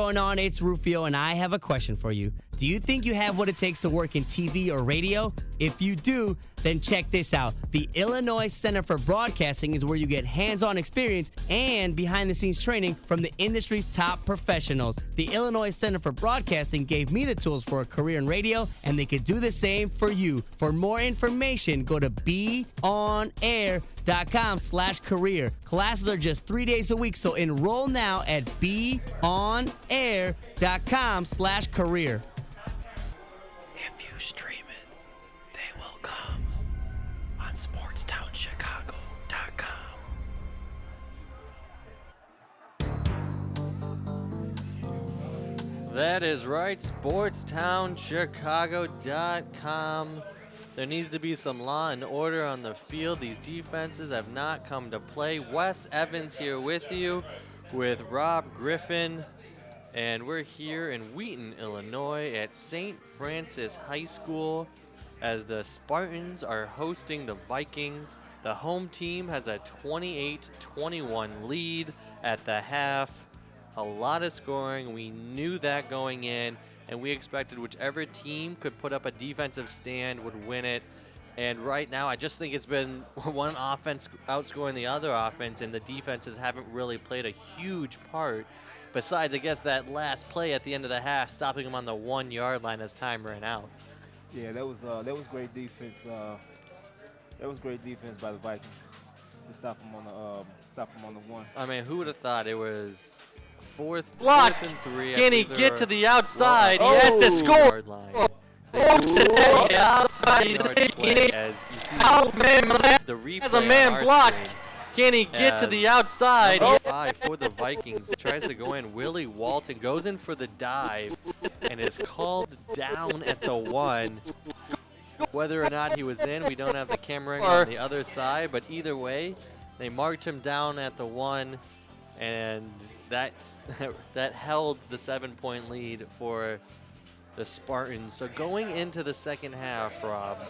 Going on, it's Rufio, and I have a question for you. Do you think you have what it takes to work in TV or radio? If you do, then check this out. The Illinois Center for Broadcasting is where you get hands-on experience and behind-the-scenes training from the industry's top professionals. The Illinois Center for Broadcasting gave me the tools for a career in radio, and they could do the same for you. For more information, go to beonair.com/career. Classes are just 3 days a week, so enroll now at beonair.com/career. If you stream it, they will come on SportsTownChicago.com. That is right, SportsTownChicago.com. There needs to be some law and order on the field. These defenses have not come to play. Wes Evans here with you, with Rob Griffin, and we're here in Wheaton, Illinois at St. Francis High School as the Spartans are hosting the Vikings. The home team has a 28-21 lead at the half. A lot of scoring. We knew that going in, and we expected whichever team could put up a defensive stand would win it. And right now, I just think it's been one offense outscoring the other offense, and the defenses haven't really played a huge part. Besides, I guess, that last play at the end of the half, stopping them on the 1 yard line as time ran out. Yeah, that was great defense. That was great defense by the Vikings to stop them on the one. I mean, who would have thought it was fourth Blocked. and 3? Can he get to the outside? He has to score. Yard line. As you see, The replay has a on man our blocked. screen. Can he get to the outside? 5 for the Vikings. Tries to go in. Willie Walton goes in for the dive and is called down at the 1. Whether or not he was in, we don't have the camera on the other side, but either way, they marked him down at the 1, and that held the 7-point lead for the Spartans. So going into the second half, Rob,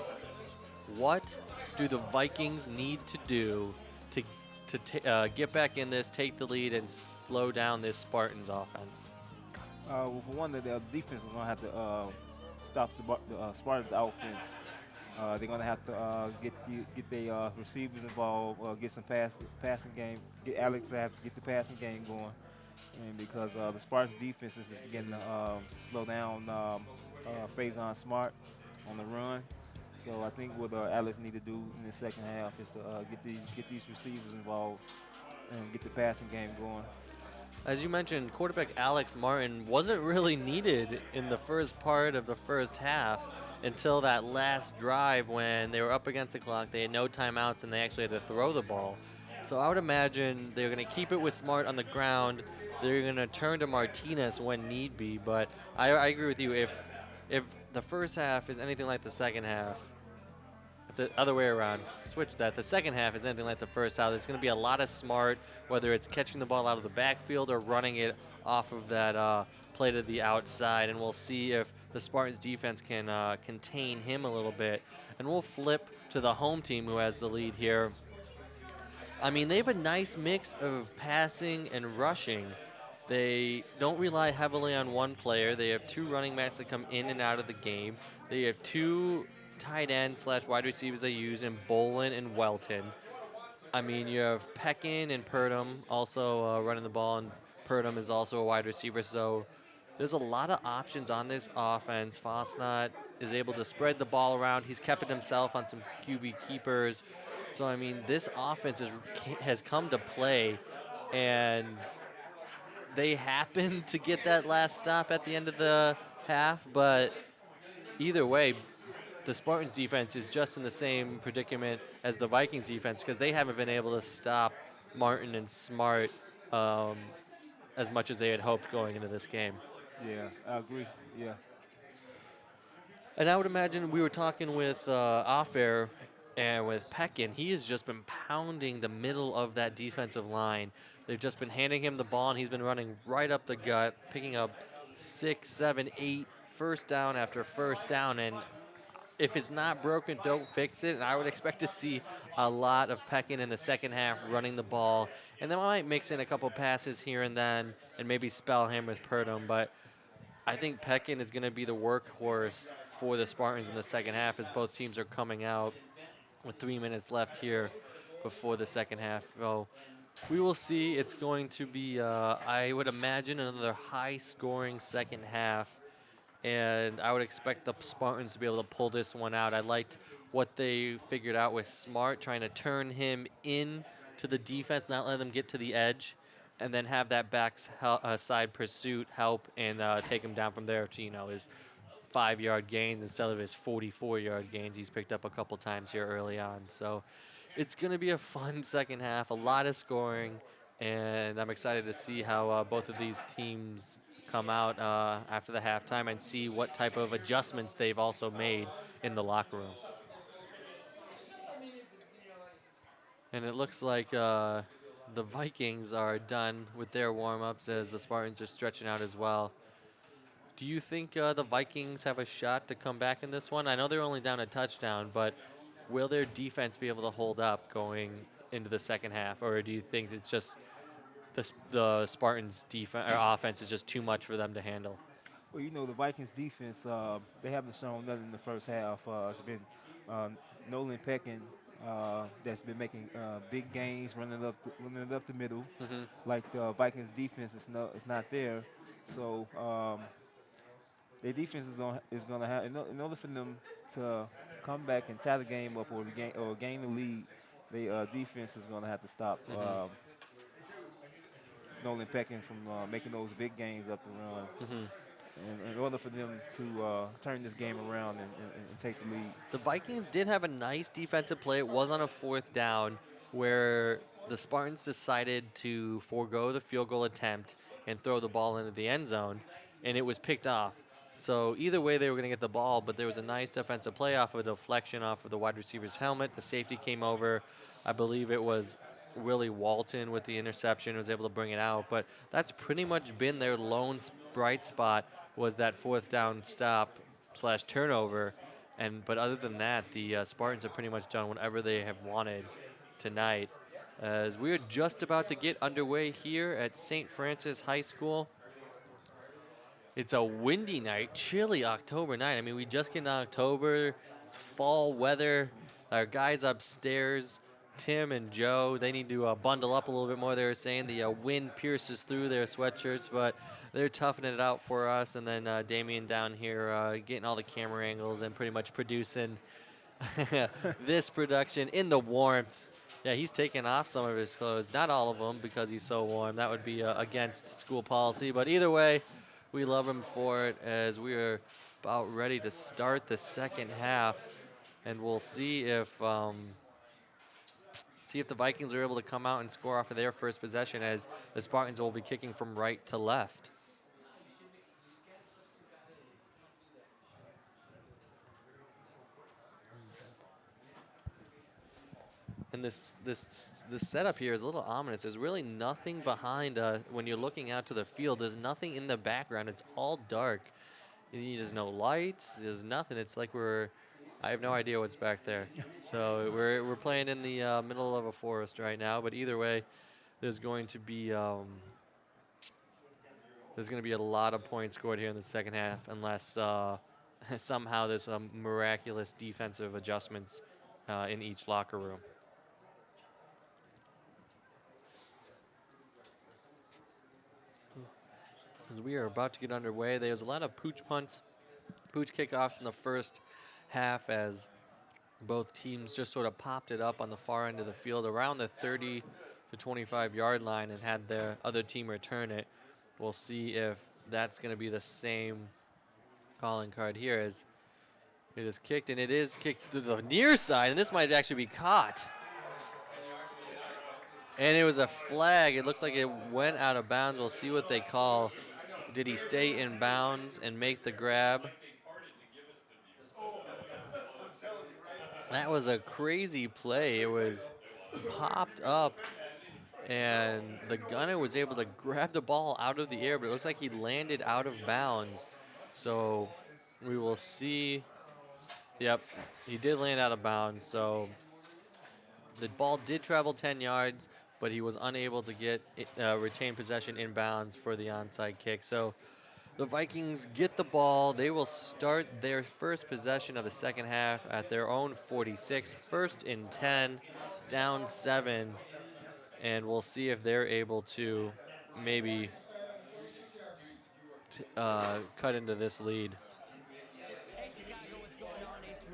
what do the Vikings need to do to get back in this, take the lead, and slow down this Spartans offense? Well, for one, the defense is going to have to stop the Spartans' offense. They're going to have to get their receivers involved, get some passing game. Get Alex to have to get the passing game going, and because the Spartans' defense is beginning to slow down Faison Smart on the run. So I think what Alex need to do in the second half is to get these receivers involved and get the passing game going. As you mentioned, quarterback Alex Martin wasn't really needed in the first part of the first half until that last drive when they were up against the clock. They had no timeouts, and they actually had to throw the ball. So I would imagine they're going to keep it with Smart on the ground. They're going to turn to Martinez when need be. But I agree with you. If the first half is anything like the second half, if the other way around, switch that. The second half is anything like the first half. There's going to be a lot of Smart, whether it's catching the ball out of the backfield or running it off of that play to the outside. And we'll see if the Spartans defense can contain him a little bit. And we'll flip to the home team who has the lead here. I mean, they have a nice mix of passing and rushing. They don't rely heavily on one player. They have 2 running backs that come in and out of the game. They have 2 tight end / wide receivers they use in Bolin and Welton. I mean, you have Peckin and Purdom also running the ball, and Purdom is also a wide receiver. So there's a lot of options on this offense. Fosnot is able to spread the ball around. He's kept it himself on some QB keepers. So, I mean, this offense has come to play, and they happened to get that last stop at the end of the half. But either way, the Spartans defense is just in the same predicament as the Vikings defense because they haven't been able to stop Martin and Smart as much as they had hoped going into this game. Yeah, I agree. Yeah. And I would imagine we were talking with off-air and with Peckin. He has just been pounding the middle of that defensive line. They've just been handing him the ball, and he's been running right up the gut, picking up 6, 7, 8 first down after first down. And if it's not broken, don't fix it. And I would expect to see a lot of Peckin in the second half running the ball. And then I might mix in a couple passes here and then and maybe spell him with Purdom. But I think Peckin is going to be the workhorse for the Spartans in the second half as both teams are coming out with 3 minutes left here before the second half. So we will see. It's going to be, I would imagine, another high-scoring second half. And I would expect the Spartans to be able to pull this one out. I liked what they figured out with Smart, trying to turn him in to the defense, not let him get to the edge, and then have that side pursuit help and take him down from there to, his 5-yard gains instead of his 44-yard gains he's picked up a couple times here early on. So it's going to be a fun second half, a lot of scoring, and I'm excited to see how both of these teams come out after the halftime and see what type of adjustments they've also made in the locker room. And it looks like the Vikings are done with their warm-ups as the Spartans are stretching out as well. Do you think the Vikings have a shot to come back in this one? I know they're only down a touchdown, but will their defense be able to hold up going into the second half, or do you think it's just the Spartans' defense or offense is just too much for them to handle? Well, the Vikings defense, they haven't shown nothing in the first half. It's been Nolan Peckin that's been making big gains, running it up the middle. Mm-hmm. Like the Vikings defense is not there. So their defense is gonna have in order for them to come back and tie the game up or gain the lead, the defense is gonna have to stop Mm-hmm. Nolan Peckin from making those big gains up the run. Mm-hmm. In order for them to turn this game around and take the lead. The Vikings did have a nice defensive play. It was on a 4th down where the Spartans decided to forego the field goal attempt and throw the ball into the end zone, and it was picked off. So either way, they were going to get the ball, but there was a nice defensive play off of a deflection off of the wide receiver's helmet. The safety came over. I believe it was Willie Walton with the interception, was able to bring it out. But that's pretty much been their lone bright spot, was that 4th down stop / turnover. But other than that, the Spartans have pretty much done whatever they have wanted tonight. As we're just about to get underway here at St. Francis High School. It's a windy night, chilly October night. I mean, we just get into October. It's fall weather. Our guys upstairs, Tim and Joe, they need to bundle up a little bit more. They were saying the wind pierces through their sweatshirts, but they're toughening it out for us. And then Damien down here getting all the camera angles and pretty much producing this production in the warmth. Yeah, he's taking off some of his clothes. Not all of them because he's so warm. That would be against school policy. But either way, we love him for it as we are about ready to start the second half. And we'll see if the Vikings are able to come out and score off of their first possession, as the Spartans will be kicking from right to left. And this setup here is a little ominous. There's really nothing behind when you're looking out to the field. There's nothing in the background. It's all dark. There's no lights. There's nothing. It's like I have no idea what's back there. So we're playing in the middle of a forest right now. But either way, there's going to be a lot of points scored here in the second half, unless somehow there's some miraculous defensive adjustments in each locker room. As we are about to get underway, there's a lot of pooch punts, pooch kickoffs in the first half as both teams just sort of popped it up on the far end of the field around the 30 to 25-yard line and had the other team return it. We'll see if that's going to be the same calling card here, as it is kicked, and it is kicked to the near side, and this might actually be caught. And it was a flag. It looked like it went out of bounds. We'll see what they call. Did he stay in bounds and make the grab? That was a crazy play. It was popped up, and the gunner was able to grab the ball out of the air, but it looks like he landed out of bounds. So we will see Yep, he did land out of bounds, so the ball did travel 10 yards, but he was unable to get retain possession inbounds for the onside kick. So the Vikings get the ball. They will start their first possession of the second half at their own 46, first and 10, down 7, and we'll see if they're able to maybe cut into this lead. Hey Chicago, what's going on? It's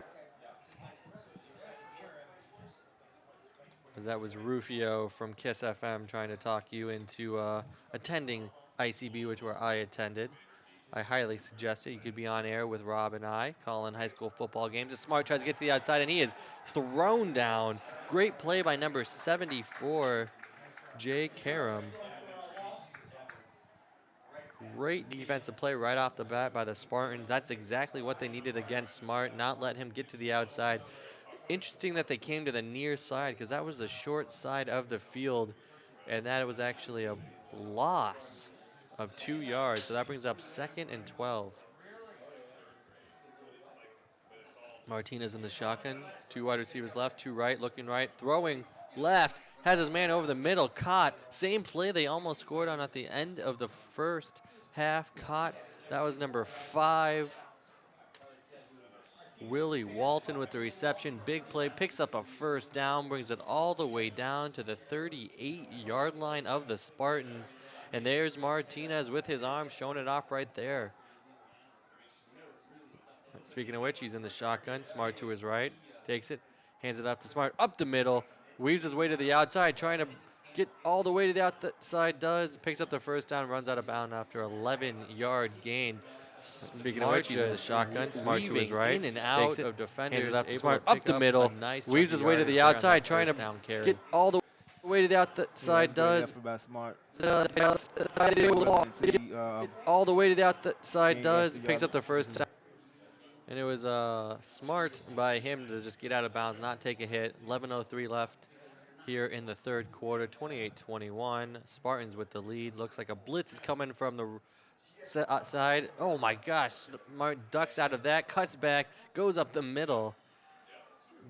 As that was Rufio from Kiss FM trying to talk you into attending ICB, which where I attended. I highly suggest it. You could be on air with Rob and I, calling high school football games. A Smart tries to get to the outside, and he is thrown down. Great play by number 74, Jay Karam. Great defensive play right off the bat by the Spartans. That's exactly what they needed against Smart, not let him get to the outside. Interesting that they came to the near side because that was the short side of the field, and that was actually a loss of 2 yards. So that brings up 2nd and 12. Martinez in the shotgun. 2 wide receivers left, 2 right, looking right, throwing left. Has his man over the middle, caught. Same play they almost scored on at the end of the first half, caught. That was number 5. Willie Walton with the reception. Big play, picks up a first down, brings it all the way down to the 38-yard line of the Spartans. And there's Martinez with his arm showing it off right there. Speaking of which, he's in the shotgun. Smart to his right. Takes it. Hands it off to Smart. Up the middle. Weaves his way to the outside. Trying to get all the way to the outside. Does. Picks up the first down. Runs out of bounds after 11-yard gain. Speaking of which, he's in the shotgun. Smart to his right. In and out of defenders. Hands it off to able Smart. to Up pick the up middle. a nice Weaves his way to chunky the yardage there on that outside. Trying to first down carry. get all the way to the Yeah, outside. that's great Does. effort by Smart. Get all the way to the outside. Gain Does. extra Picks up the yardage. first down. And it was smart by him to just get out of bounds, not take a hit. 11:03 left here in the third quarter, 28-21. Spartans with the lead. Looks like a blitz is coming from the side. Oh my gosh, Smart ducks out of that, cuts back, goes up the middle.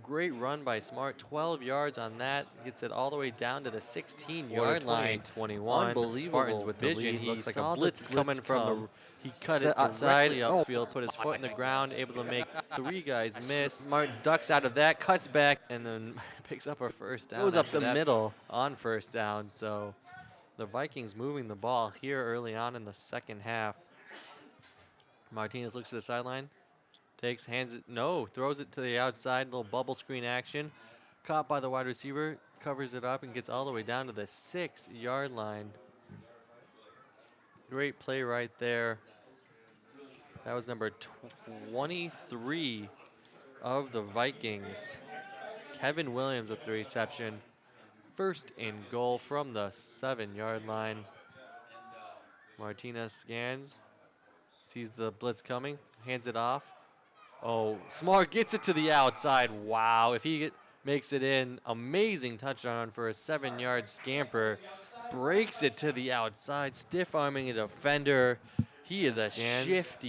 Great run by Smart, 12 yards on that. Gets it all the way down to the 16-yard line. 21. Unbelievable Spartans with the vision. lead. He Looks like saw a the blitz is coming blitz from come. the He cut set it outside. directly upfield, Put his foot in the ground, able to make 3 guys miss. Smart ducks out of that, cuts back, and then picks up a first down. Goes up the middle on first down. So the Vikings moving the ball here early on in the second half. Martinez looks to the sideline, takes, hands it, no, throws it to the outside, little bubble screen action. Caught by the wide receiver, covers it up and gets all the way down to the 6-yard line. Great play right there. That was number 23 of the Vikings. Kevin Williams with the reception. First and goal from the 7-yard line. Martinez scans, sees the blitz coming, hands it off. Oh, Smart gets it to the outside. Wow, if he makes it in, amazing touchdown for a 7-yard scamper. Breaks it to the outside, stiff-arming a defender. He is a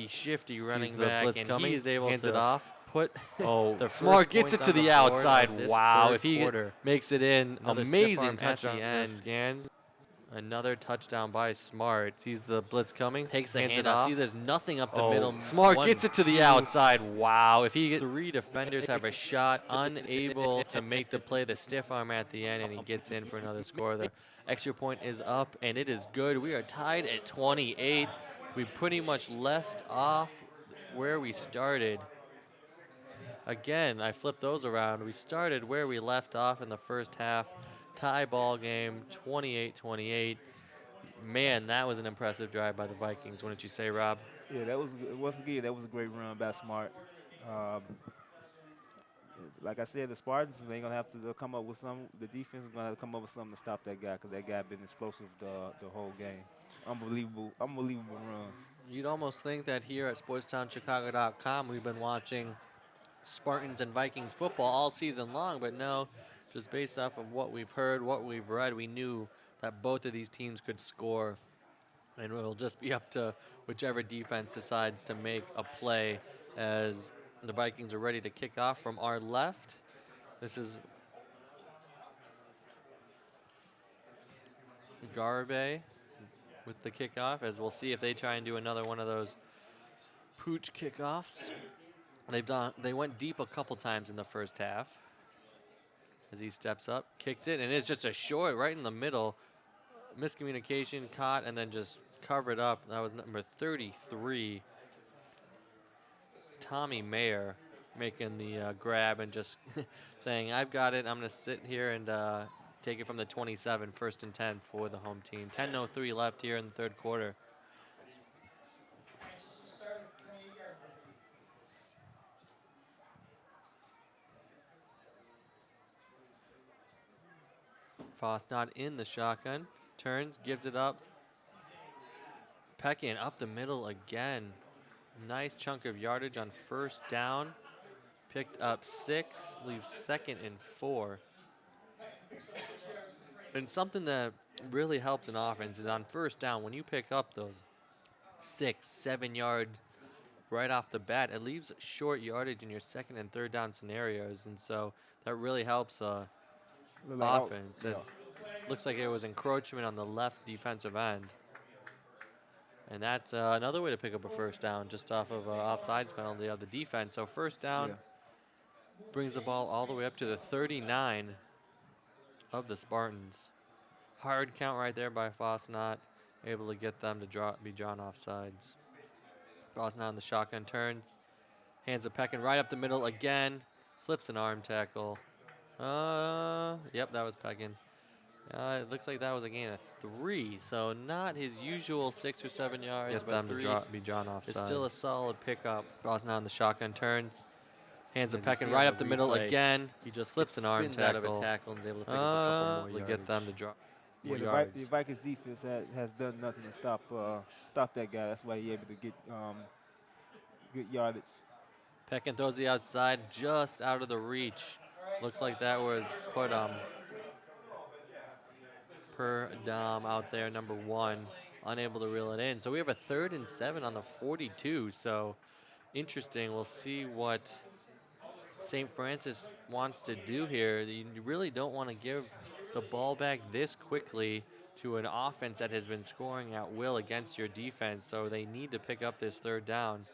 shifty running back, and he is able to it off. put The Smart first gets it points to on the board outside. of this Wow, third if he quarter. makes it in, Another amazing stiff arm at touchdown the for end. scans. Another touchdown by Smart. Sees the blitz coming. Takes the hands it handoff. off. See, there's nothing up the Oh, middle. Smart 1, gets it to the 2. outside. Wow. If he 3 defenders have a shot, unable to make the play, the stiff arm at the end, and he gets in for another score. The extra point is up, and it is good. We are tied at 28. We pretty much left off where we started. Again, I flipped those around. We started where we left off in the first half. Tie ball game, 28-28. Man, that was an impressive drive by the Vikings, wouldn't you say, Rob? Yeah, that was once again that was a great run by Smart. Um, like I said, the Spartans they gonna have to come up with some. The defense is gonna have to come up with something to stop that guy because that guy been explosive the whole game. Unbelievable runs. You'd almost think that here at SportstownChicago.com we've been watching Spartans and Vikings football all season long, but no, just based off of what we've heard, what we've read, we knew that both of these teams could score, and it'll just be up to whichever defense decides to make a play as The Vikings are ready to kick off from our left. This is Garbe with the kickoff, as we'll see if they try and do another one of those pooch kickoffs. They went deep a couple times in the first half. As he steps up, kicks it, and it's just a short right in the middle. Miscommunication, caught, and then just covered up. That was number 33, Tommy Mayer, making the grab and just saying, I've got it. I'm going to sit here and take it from the 27, 1st and 10 for the home team. 10:03 left here in the third quarter. Foss not in the shotgun. Turns, gives it up. Peckin up the middle again. Nice chunk of yardage on 1st down. Picked up 6, leaves 2nd and 4. And something that really helps an offense is on 1st down, when you pick up those 6, 7 yard right off the bat, it leaves short yardage in your 2nd and 3rd down scenarios. And so that really helps offense. Looks like it was encroachment on the left defensive end. And that's another way to pick up a 1st down, just off of offsides penalty of the defense. So 1st down brings the ball all the way up to the 39 of the Spartans. Hard count right there by Foss, not able to get them to be drawn offsides. Foss now in the shotgun, turns, hands a Peckin right up the middle again, slips an arm tackle. Yep, that was Peckin. It looks like that was a gain of 3, so not his usual 6 or 7 yards. Get them to be drawn offside. It's still a solid pickup. Foss now in the shotgun, turns, hands a Peckin right up the middle again. He just slips an arm tackle. Out of a tackle and is able to pick up a couple more yards. Get them to drop. Yeah, the Vikings defense has done nothing to stop that guy. That's why he's able to get good yardage. Peckin throws the outside, just out of the reach. Looks like that was put per Dom out there, number 1, unable to reel it in. So we have a 3rd and 7 on the 42. So interesting. We'll see what St. Francis wants to do here. You really don't want to give the ball back this quickly to an offense that has been scoring at will against your defense. So they need to pick up this 3rd down,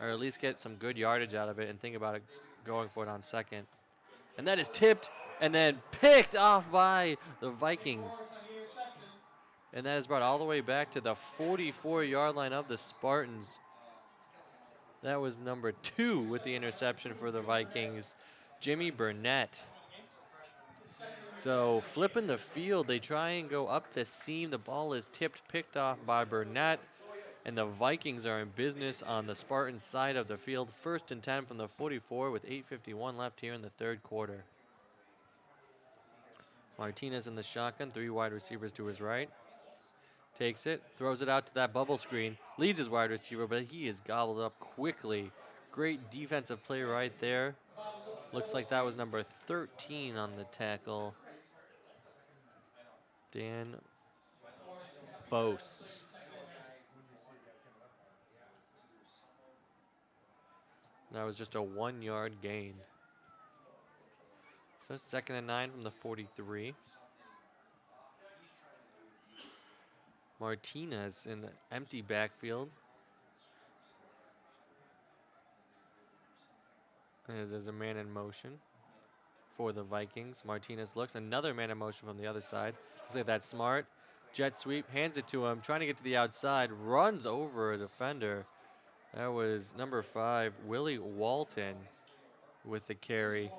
or at least get some good yardage out of it and think about it going for it on 2nd. And that is tipped and then picked off by the Vikings. And that is brought all the way back to the 44-yard line of the Spartans. That was number 2 with the interception for the Vikings, Jimmy Burnett. So flipping the field, they try and go up the seam. The ball is tipped, picked off by Burnett. And the Vikings are in business on the Spartans side of the field. 1st and 10 from the 44 with 8:51 left here in the third quarter. Martinez in the shotgun, 3 wide receivers to his right. Takes it, throws it out to that bubble screen. Leads his wide receiver, but he is gobbled up quickly. Great defensive play right there. Looks like that was number 13 on the tackle, Dan Bose. That was just a 1-yard gain. So 2nd and 9 from the 43. Martinez in the empty backfield. As there's a man in motion for the Vikings. Martinez looks, another man in motion from the other side. Looks like that's smart. Jet sweep, hands it to him, trying to get to the outside, runs over a defender. That was number 5, Willie Walton, with the carry.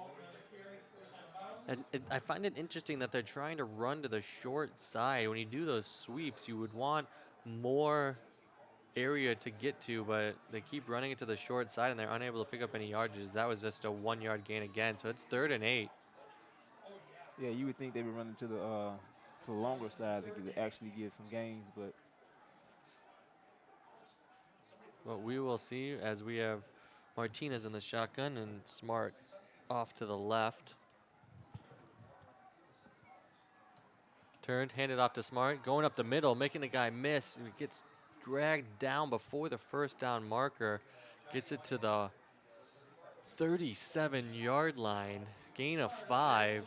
And I find it interesting that they're trying to run to the short side. When you do those sweeps, you would want more area to get to, but they keep running it to the short side, and they're unable to pick up any yardages. That was just a 1-yard gain again, so it's 3rd and 8. Yeah, you would think they would run to the longer side to actually get some gains, but we will see, as we have Martinez in the shotgun and Smart off to the left. Turned, handed off to Smart, going up the middle, making the guy miss. He gets dragged down before the 1st down marker. Gets it to the 37-yard line, gain of 5.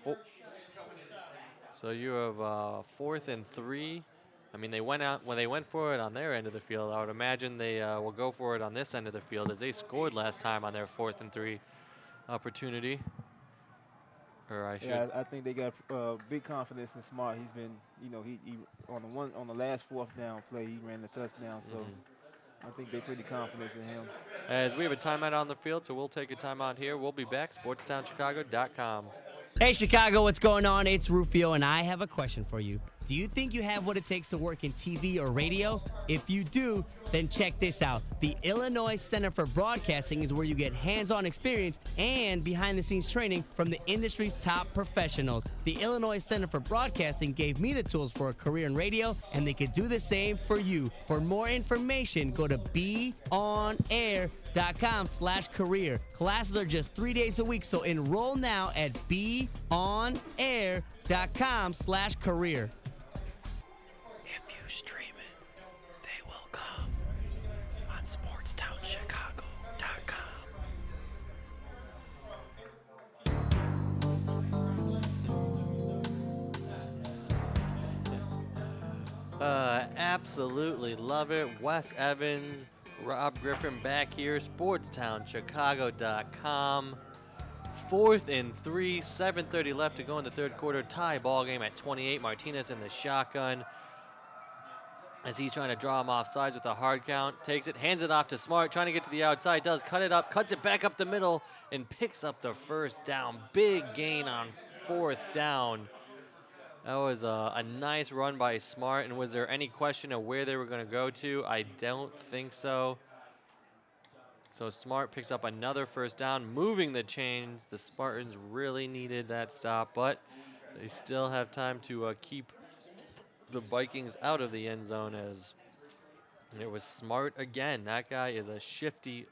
Fo- So you have 4th and 3. I mean, they went out when they went for it on their end of the field. I would imagine they will go for it on this end of the field, as they scored last time on their 4th and 3 opportunity. Or I should. Yeah, I think they got big confidence in Smart. He's been, he on the last fourth down play, he ran the touchdown. So I think they're pretty confident in him. As we have a timeout on the field, so we'll take a timeout here. We'll be back. SportsTownChicago.com. Hey, Chicago, what's going on? It's Rufio, and I have a question for you. Do you think you have what it takes to work in TV or radio? If you do, then check this out. The Illinois Center for Broadcasting is where you get hands-on experience and behind-the-scenes training from the industry's top professionals. The Illinois Center for Broadcasting gave me the tools for a career in radio, and they could do the same for you. For more information, go to beonair.com/career. Classes are just 3 days a week, so enroll now at beonair.com/career. If you stream it, they will come on SportsTownChicago.com. Absolutely love it. Wes Evans, Rob Griffin back here. SportsTownChicago.com. 4th and 3, 7:30 left to go in the third quarter. Tie ball game at 28. Martinez in the shotgun as he's trying to draw him off sides with a hard count. Takes it, hands it off to Smart, trying to get to the outside. Does cut it up, cuts it back up the middle, and picks up the first down. Big gain on 4th down. That was a nice run by Smart. And was there any question of where they were going to go to? I don't think so. So Smart picks up another first down, moving the chains. The Spartans really needed that stop, but they still have time to keep the Vikings out of the end zone, as it was Smart again. That guy is a shifty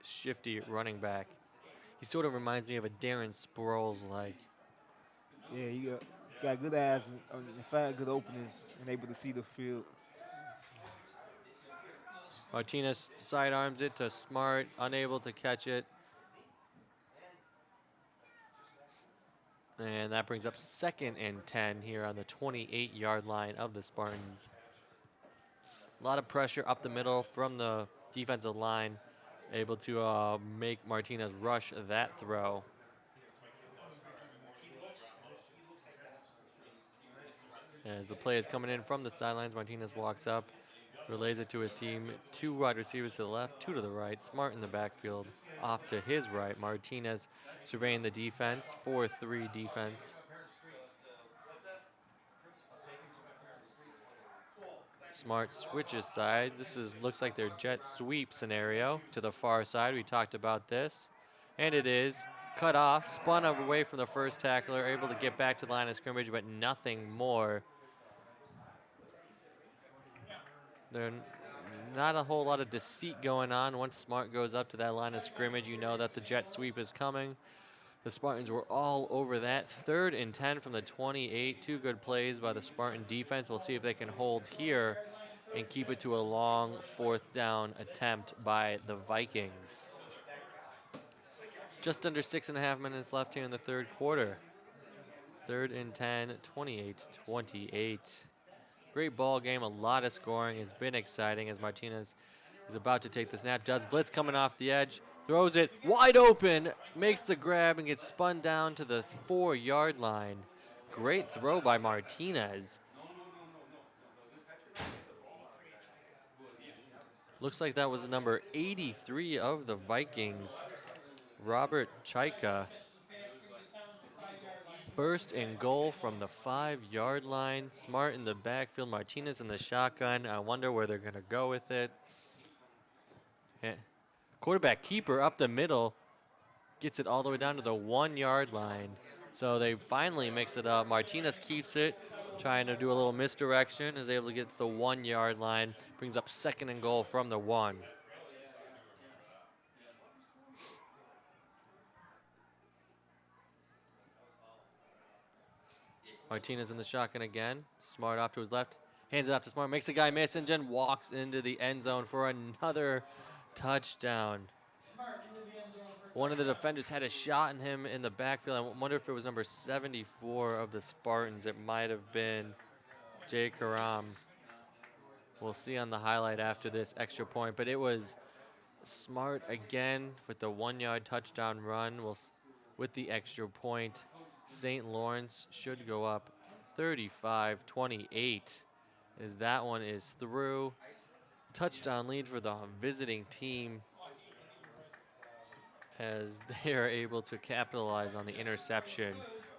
running back. He sort of reminds me of a Darren Sproles-like. Yeah, he got good eyes and in fact, good openings and able to see the field. Martinez sidearms it to Smart, unable to catch it. And that brings up 2nd and 10 here on the 28-yard line of the Spartans. A lot of pressure up the middle from the defensive line, able to make Martinez rush that throw. As the play is coming in from the sidelines, Martinez walks up, relays it to his team. 2 wide receivers to the left, 2 to the right. Smart in the backfield, off to his right. Martinez surveying the defense, 4-3 defense. Smart switches sides. This looks like their jet sweep scenario to the far side. We talked about this, and it is cut off, spun away from the first tackler, able to get back to the line of scrimmage, but nothing more. There's not a whole lot of deceit going on. Once Smart goes up to that line of scrimmage, you know that the jet sweep is coming. The Spartans were all over that. 3rd and 10 from the 28. 2 good plays by the Spartan defense. We'll see if they can hold here and keep it to a long 4th down attempt by the Vikings. Just under 6.5 minutes left here in the third quarter. 3rd and 10, 28-28. Great ball game, a lot of scoring. It's been exciting as Martinez is about to take the snap. Does blitz coming off the edge, throws it wide open, makes the grab and gets spun down to the 4-yard line. Great throw by Martinez. Looks like that was number 83 of the Vikings, Robert Chaika. 1st and goal from the 5-yard line. Smart in the backfield, Martinez in the shotgun. I wonder where they're going to go with it. Quarterback keeper up the middle, gets it all the way down to the 1-yard line. So they finally mix it up. Martinez keeps it, trying to do a little misdirection, is able to get to the 1-yard line. Brings up 2nd and goal from the 1. Martinez in the shotgun again. Smart off to his left. Hands it off to Smart. Makes a guy miss and then walks into the end zone for another touchdown. One of the defenders had a shot in him in the backfield. I wonder if it was number 74 of the Spartans. It might have been Jay Karam. We'll see on the highlight after this extra point. But it was Smart again with the 1-yard touchdown run. With the extra point, St. Lawrence should go up 35-28 as that one is through. Touchdown lead for the visiting team as they are able to capitalize on the interception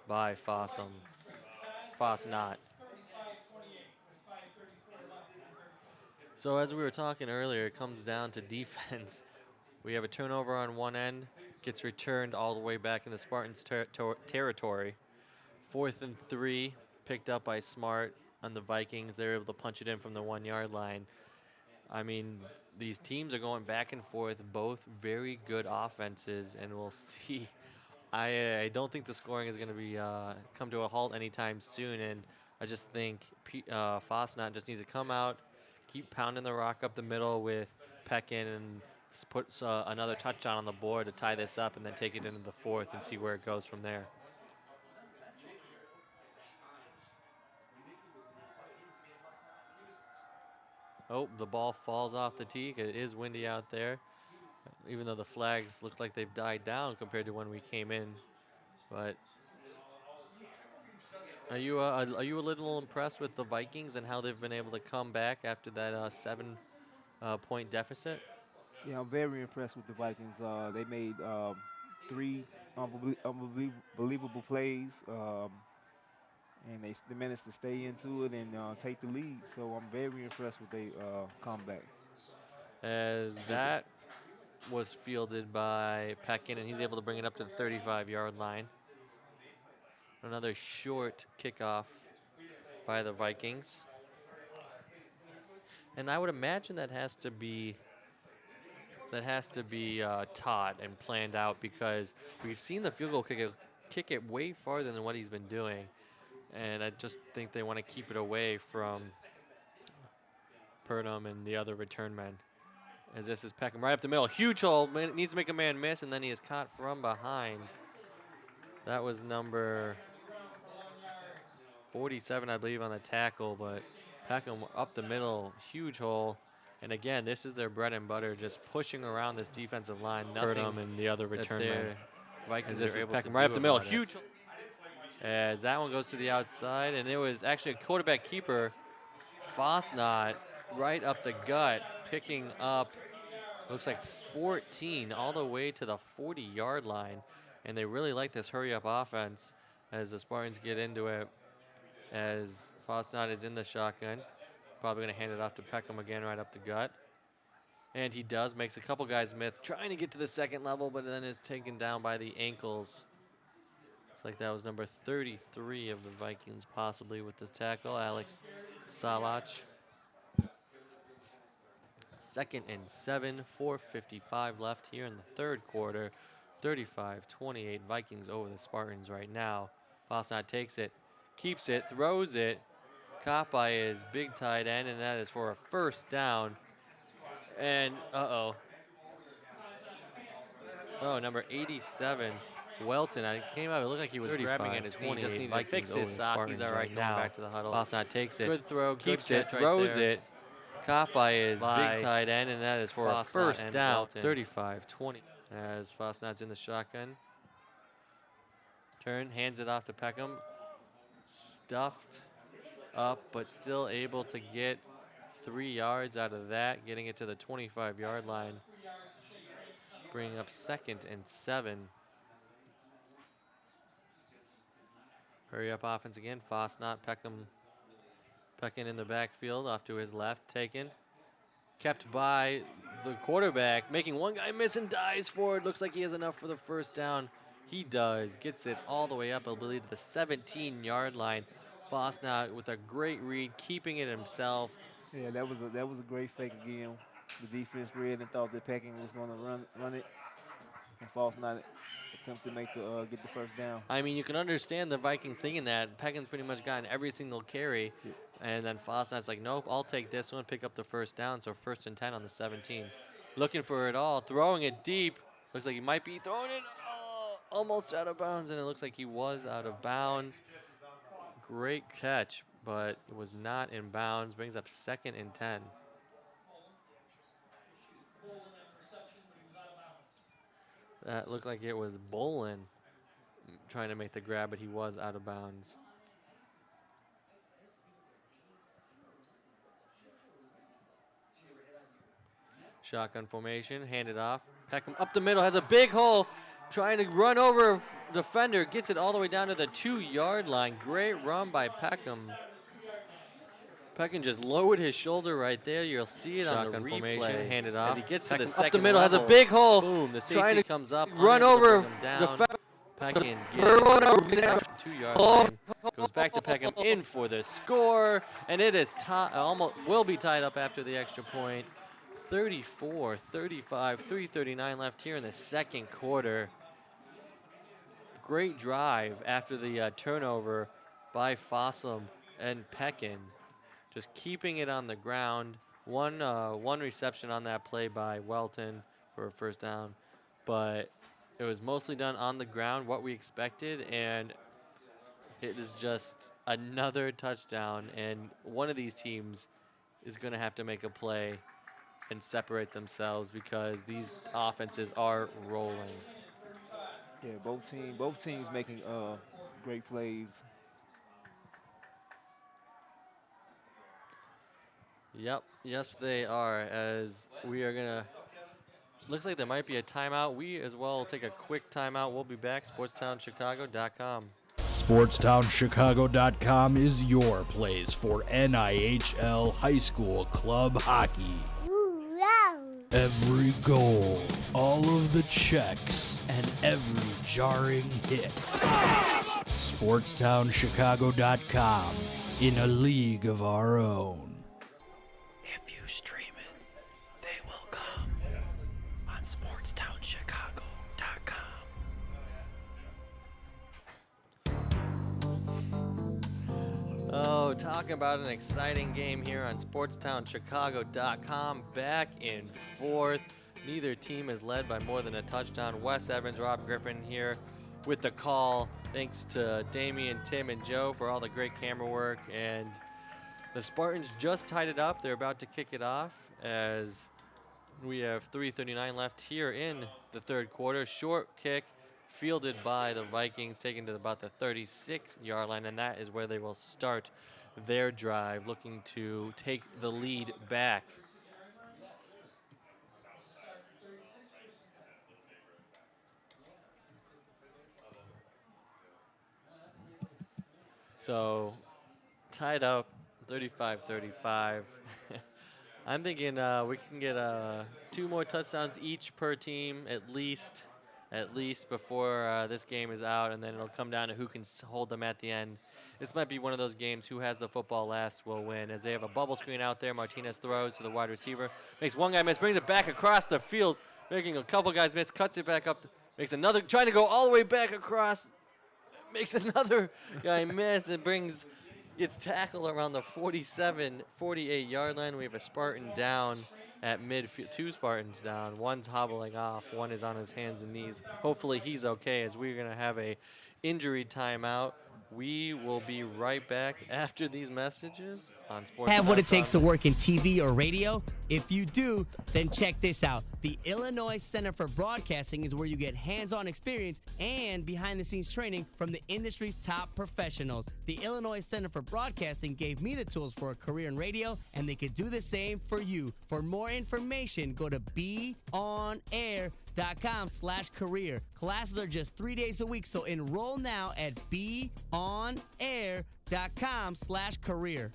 by Fosnot. So as we were talking earlier, it comes down to defense. We have a turnover on one end, gets returned all the way back in the Spartans' territory. 4th and 3, picked up by Smart on the Vikings. They're able to punch it in from the 1-yard line. I mean, these teams are going back and forth, both very good offenses, and we'll see. I don't think the scoring is going to be come to a halt anytime soon, and I just think Fosnot just needs to come out, keep pounding the rock up the middle with Peckin, and put another touchdown on the board to tie this up, and then take it into the 4th and see where it goes from there. Oh, the ball falls off the tee. It is windy out there, even though the flags look like they've died down compared to when we came in. But are you a little impressed with the Vikings and how they've been able to come back after that 7-point deficit? Yeah, I'm very impressed with the Vikings. They made 3 unbelievable plays, and they managed to stay into it and take the lead. So I'm very impressed with their comeback. As that was fielded by Peckin, and he's able to bring it up to the 35-yard line. Another short kickoff by the Vikings. And I would imagine that has to be taught and planned out, because we've seen the field goal kick it way farther than what he's been doing. And I just think they want to keep it away from Purdom and the other return men. As this is Peckham right up the middle. Huge hole. Needs to make a man miss, and then he is caught from behind. That was number 47, I believe, on the tackle, but Peckham up the middle. Huge hole. And again, this is their bread and butter, just pushing around this defensive line. Purdom and the other return men. Vikings this is Peckham right up the middle. Huge. As that one goes to the outside, and it was actually a quarterback keeper, Fosnot, right up the gut, picking up, looks like 14 all the way to the 40-yard line. And they really like this hurry-up offense as the Spartans get into it, as Fosnot is in the shotgun. Probably going to hand it off to Peckham again right up the gut. And he does, makes a couple guys miss, trying to get to the second level, but then is taken down by the ankles. It's like that was number 33 of the Vikings, possibly, with the tackle, Alex Salach. 2nd and 7, 4:55 left here in the 3rd quarter. 35-28 Vikings over the Spartans right now. Fosnot takes it, keeps it, throws it. Caught by his big tight end, and that is for a 1st down. And, oh, number 87, Welton. I came out, it looked like he was grabbing at his knee. Just needed to fix his sock. He's all right now. Back to the huddle. Fosnot takes it. Good throw, keeps it, throws it. Caught by his big tight end, and that is for a 1st down. 35-20. As Fosnot's in the shotgun. Hands it off to Peckham. Stuffed up, but still able to get 3 yards out of that, getting it to the 25-yard line, bringing up 2nd and 7. Hurry up offense again. Fosnot, Peckin in the backfield, off to his left, taken. Kept by the quarterback, making one guy miss and dives forward. Looks like he has enough for the 1st down. He does. Gets it all the way up, I believe, to the 17-yard line. Fosnot with a great read, keeping it himself. Yeah, that was a great fake again. The defense read and thought that Pecking was going to run it, and Fosnot attempted to get the 1st down. I mean, you can understand the Vikings thinking that. Pecking's pretty much gotten every single carry, and then Fosnot's like, nope, I'll take this one, pick up the 1st down. So 1st and 10 on the 17. Looking for it all, throwing it deep. Looks like he might be throwing it almost out of bounds, and it looks like he was out of bounds. Great catch, but it was not in bounds. Brings up 2nd and 10. That looked like it was Bolin trying to make the grab, but he was out of bounds. Shotgun formation, handed off. Peckham up the middle, has a big hole, trying to run over defender, gets it all the way down to the 2-yard line. Great run by Peckham. Peckham just lowered his shoulder right there. You'll see it on the replay. Formation, handed off. As he gets to the second up the middle, has a big hole. Boom, the safety comes up, run over defender. Peckham gets 2-yard line. Goes back to Peckham in for the score, and it is almost will be tied up after the extra point. 34, 35, 3:39 left here in the second quarter. Great drive after the turnover by Fossum and Peckin. Just keeping it on the ground. One reception on that play by Welton for a first down, but it was mostly done on the ground, what we expected, and it is just another touchdown, and one of these teams is going to have to make a play and separate themselves because these offenses are rolling. Yeah, both teams making great plays. Yep, yes they are, as we are gonna, looks like there might be a timeout. We as well will take a quick timeout. We'll be back, sportstownchicago.com. SportsTownChicago.com is your place for NIHL high school club hockey. Every goal, all of the checks, and every jarring hit. SportsTownChicago.com, in a league of our own. If you stream it, they will come on SportsTownChicago.com. Oh, talking about an exciting game here on SportsTownChicago.com. Back and forth. Neither team is led by more than a touchdown. Wes Evans, Rob Griffin here with the call. Thanks to Damian, Tim, and Joe for all the great camera work. And the Spartans just tied it up. They're about to kick it off as we have 3:39 left here in the third quarter. Short kick fielded by the Vikings, taken to about the 36-yard line, and that is where they will start their drive, looking to take the lead back. So, tied up, 35-35. I'm thinking we can get 2 more touchdowns each per team, at least before this game is out, and then it'll come down to who can hold them at the end. This might be one of those games, who has the football last will win, as they have a bubble screen out there. Martinez throws to the wide receiver, makes one guy miss, brings it back across the field, making a couple guys miss, cuts it back up, makes another, trying to go all the way back across, makes another guy miss, and gets tackled around the 47, 48-yard line. We have a Spartan down at midfield, 2 Spartans down. One's hobbling off, one is on his hands and knees. Hopefully he's okay, as we're gonna have a injury timeout. We will be right back after these messages on Sports. Have what it takes to work in TV or radio? If you do, then check this out. The Illinois Center for Broadcasting is where you get hands-on experience and behind-the-scenes training from the industry's top professionals. The Illinois Center for Broadcasting gave me the tools for a career in radio, and they could do the same for you. For more information, go to beonair.com/career. Classes are just 3 days a week, so enroll now at beonair.com/career.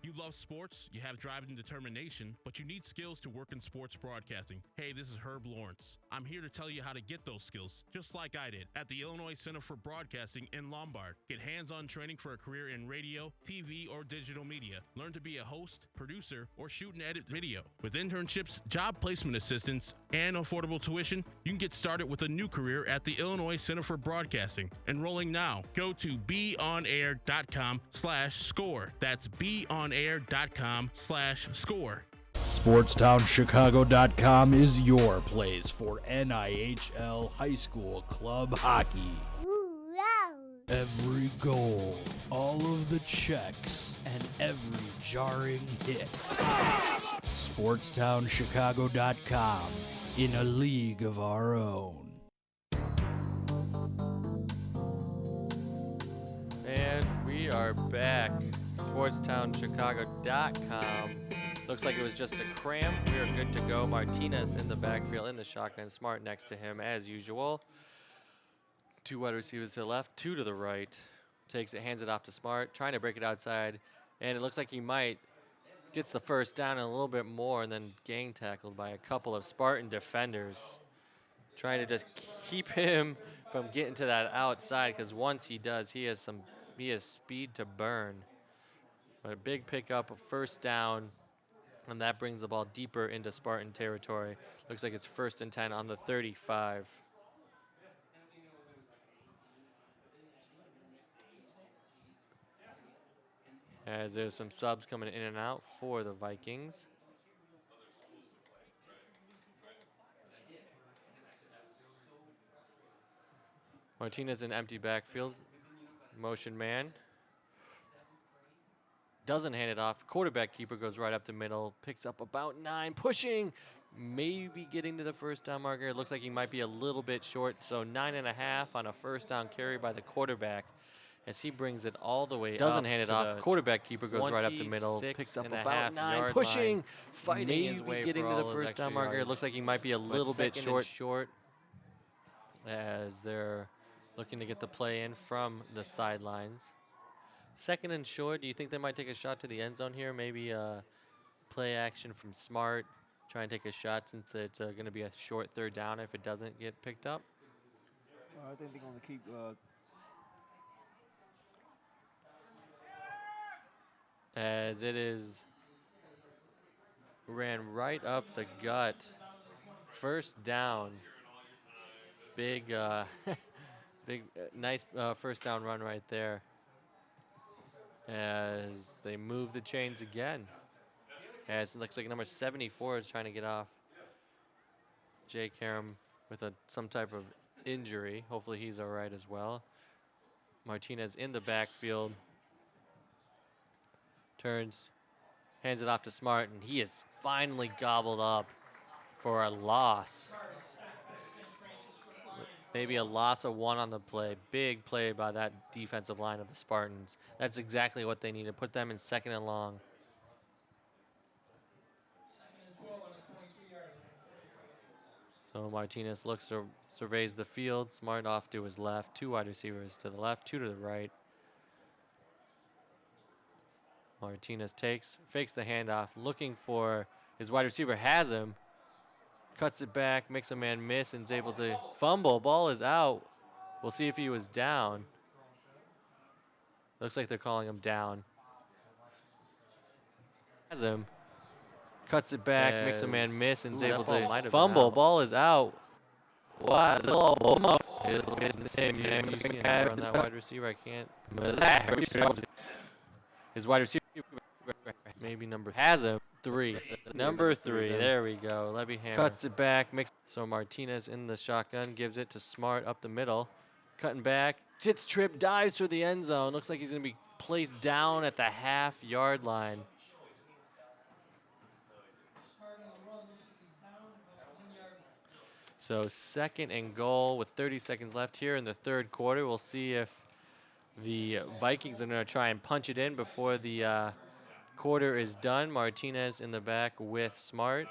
You love sports, you have drive and determination, but you need skills to work in sports broadcasting. Hey, this is Herb Lawrence. I'm here to tell you how to get those skills, just like I did at the Illinois Center for Broadcasting in Lombard. Get hands-on training for a career in radio, TV, or digital media. Learn to be a host, producer, or shoot and edit video. With internships, job placement assistance, and affordable tuition, you can get started with a new career at the Illinois Center for Broadcasting. Enrolling now. Go to beonair.com/score. That's beonair.com/score. SportstownChicago.com is your place for NIHL high school club hockey. Every goal, all of the checks, and every jarring hit. SportstownChicago.com, in a league of our own. And we are back. SportstownChicago.com. Looks like it was just a cramp. We are good to go. Martinez in the backfield in the shotgun. Smart next to him as usual. 2 wide receivers to the left, 2 to the right. Takes it, hands it off to Smart, trying to break it outside. And it looks like he might. Gets the first down and a little bit more, and then gang tackled by a couple of Spartan defenders. Trying to just keep him from getting to that outside, because once he does, he has speed to burn. But a big pickup, a first down, and that brings the ball deeper into Spartan territory. Looks like it's 1st and 10 on the 35. As there's some subs coming in and out for the Vikings. Martinez in empty backfield. Motion man. Doesn't hand it off. Quarterback keeper goes right up the middle. Picks up about 9. Pushing. Maybe getting to the first down marker. It looks like he might be a little bit short. So 9.5 on a first down carry by the quarterback. As he brings it all the way doesn't hand it off. Quarterback keeper goes right up the middle, picks up about 9, pushing, fighting his way getting to the first down marker. It looks like he might be a little bit short as they're looking to get the play in from the sidelines. 2nd and short. Do you think they might take a shot to the end zone here? Maybe play action from Smart. Try and take a shot since it's going to be a short 3rd down if it doesn't get picked up. I think they're going to keep as it is ran right up the gut. First down. Big, nice first down run right there. As they move the chains again. As it looks like number 74 is trying to get off. Jay Karam with some type of injury. Hopefully he's all right as well. Martinez in the backfield. Turns, hands it off to Smart, and he is finally gobbled up for a loss. Maybe a loss of 1 on the play. Big play by that defensive line of the Spartans. That's exactly what they need to put them in 2nd and long. So Martinez surveys the field. Smart off to his left. 2 wide receivers to the left, 2 to the right. Martinez fakes the handoff, looking for his wide receiver, has him, cuts it back, makes a man miss, and is able to fumble. Ball is out. We'll see if he was down. Looks like they're calling him down. Has him, cuts it back, makes a man miss, and is able to fumble. Ball is out. Wow, it's the same name on that wide receiver. I can't. His wide receiver. Maybe number has him 3. Number 3. There we go. Levy Hammer cuts it back. So Martinez in the shotgun gives it to Smart up the middle. Cutting back. Jits trip, dives for the end zone. Looks like he's going to be placed down at the half-yard line. So 2nd and goal with 30 seconds left here in the 3rd quarter. We'll see if the Vikings are going to try and punch it in before the quarter is done. Martinez in the back with Smart.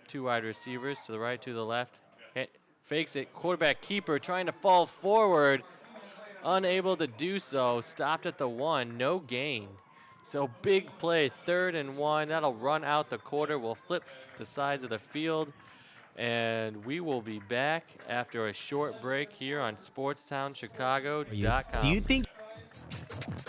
2 wide receivers to the right, to the left. Fakes it. Quarterback keeper trying to fall forward. Unable to do so. Stopped at the 1. No gain. So big play. 3rd and 1. That'll run out the quarter. We'll flip the sides of the field. And we will be back after a short break here on SportstownChicago.com. Do you think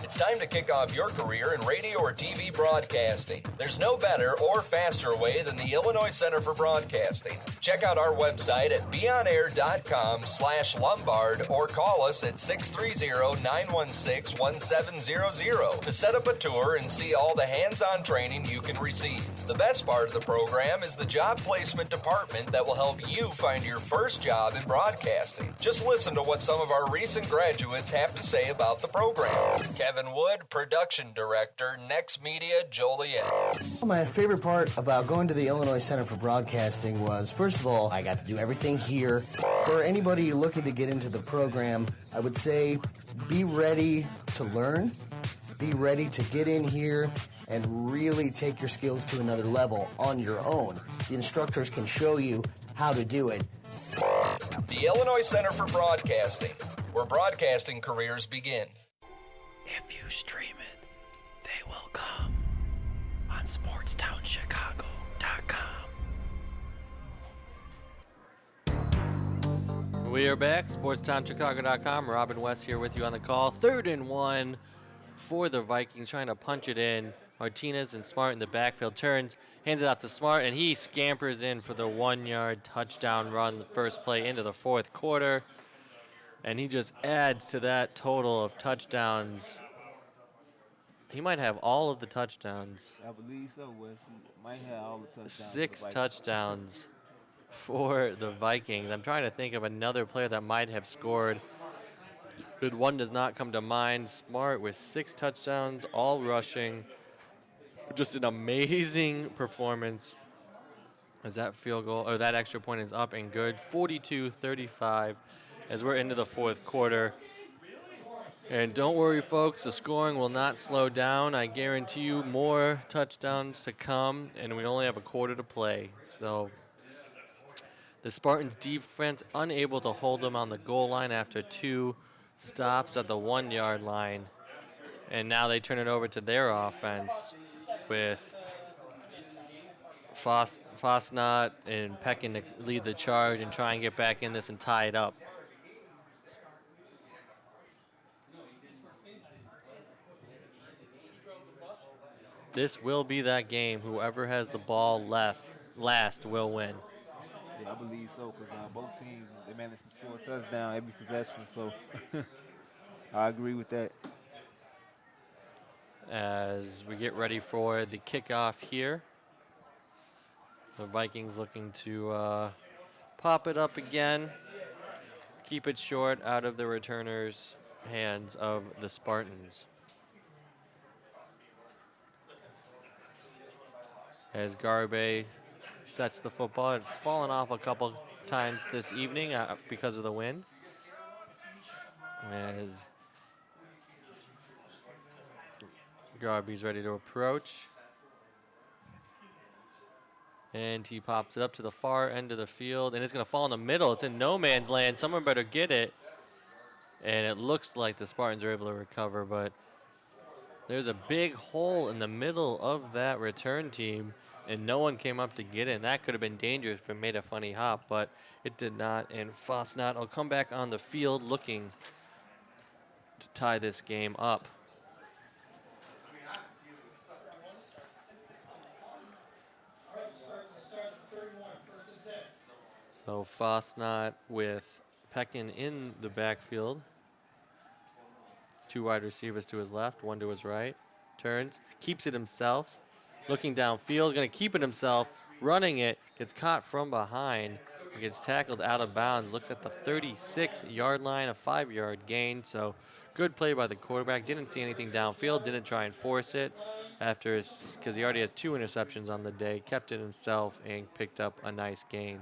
It's time to kick off your career in radio or TV broadcasting. There's no better or faster way than the Illinois Center for Broadcasting. Check out our website at beonair.com/Lombard or call us at 630-916-1700 to set up a tour and see all the hands-on training you can receive. The best part of the program is the job placement department that will help you find your first job in broadcasting. Just listen to what some of our recent graduates have to say about the program. Kevin Wood, Production Director, Next Media, Joliet. My favorite part about going to the Illinois Center for Broadcasting was, first of all, I got to do everything here. For anybody looking to get into the program, I would say be ready to learn, be ready to get in here and really take your skills to another level on your own. The instructors can show you how to do it. The Illinois Center for Broadcasting, where broadcasting careers begin. If you stream it, they will come on SportsTownChicago.com. We are back, SportsTownChicago.com. Robin West here with you on the call. 3rd and 1 for the Vikings, trying to punch it in. Martinez and Smart in the backfield turns, hands it out to Smart, and he scampers in for the 1-yard touchdown run, the first play into the 4th quarter. And he just adds to that total of touchdowns. He might have all of the touchdowns. I believe so, Wes. He might have all the touchdowns. 6 touchdowns for the Vikings. I'm trying to think of another player that might have scored. But one does not come to mind. Smart with 6 touchdowns, all rushing. Just an amazing performance as that field goal, or that extra point is up and good. 42-35 as we're into the 4th quarter. And don't worry, folks, the scoring will not slow down. I guarantee you more touchdowns to come, and we only have a quarter to play. So the Spartans' defense unable to hold them on the goal line after 2 stops at the 1-yard line. And now they turn it over to their offense with Fosnot and Peckin to lead the charge and try and get back in this and tie it up. This will be that game. Whoever has the ball last will win. Yeah, I believe so, because both teams, they managed to score a touchdown every possession, so I agree with that. As we get ready for the kickoff here, the Vikings looking to pop it up again, keep it short out of the returners' hands of the Spartans. As Garbe sets the football, it's fallen off a couple times this evening because of the wind. As Garby's ready to approach. And he pops it up to the far end of the field, and it's going to fall in the middle. It's in no man's land. Someone better get it. And it looks like the Spartans are able to recover, but there's a big hole in the middle of that return team, and no one came up to get it. And that could have been dangerous if it made a funny hop, but it did not. And Fosnot will come back on the field looking to tie this game up. So Fosnot with Peckin in the backfield. 2 wide receivers to his left, 1 to his right. Turns, keeps it himself. Looking downfield, going to keep it himself. Running it, gets caught from behind. Gets tackled out of bounds. Looks at the 36-yard line, a 5-yard gain. So good play by the quarterback. Didn't see anything downfield. Didn't try and force it because he already has 2 interceptions on the day. Kept it himself and picked up a nice gain.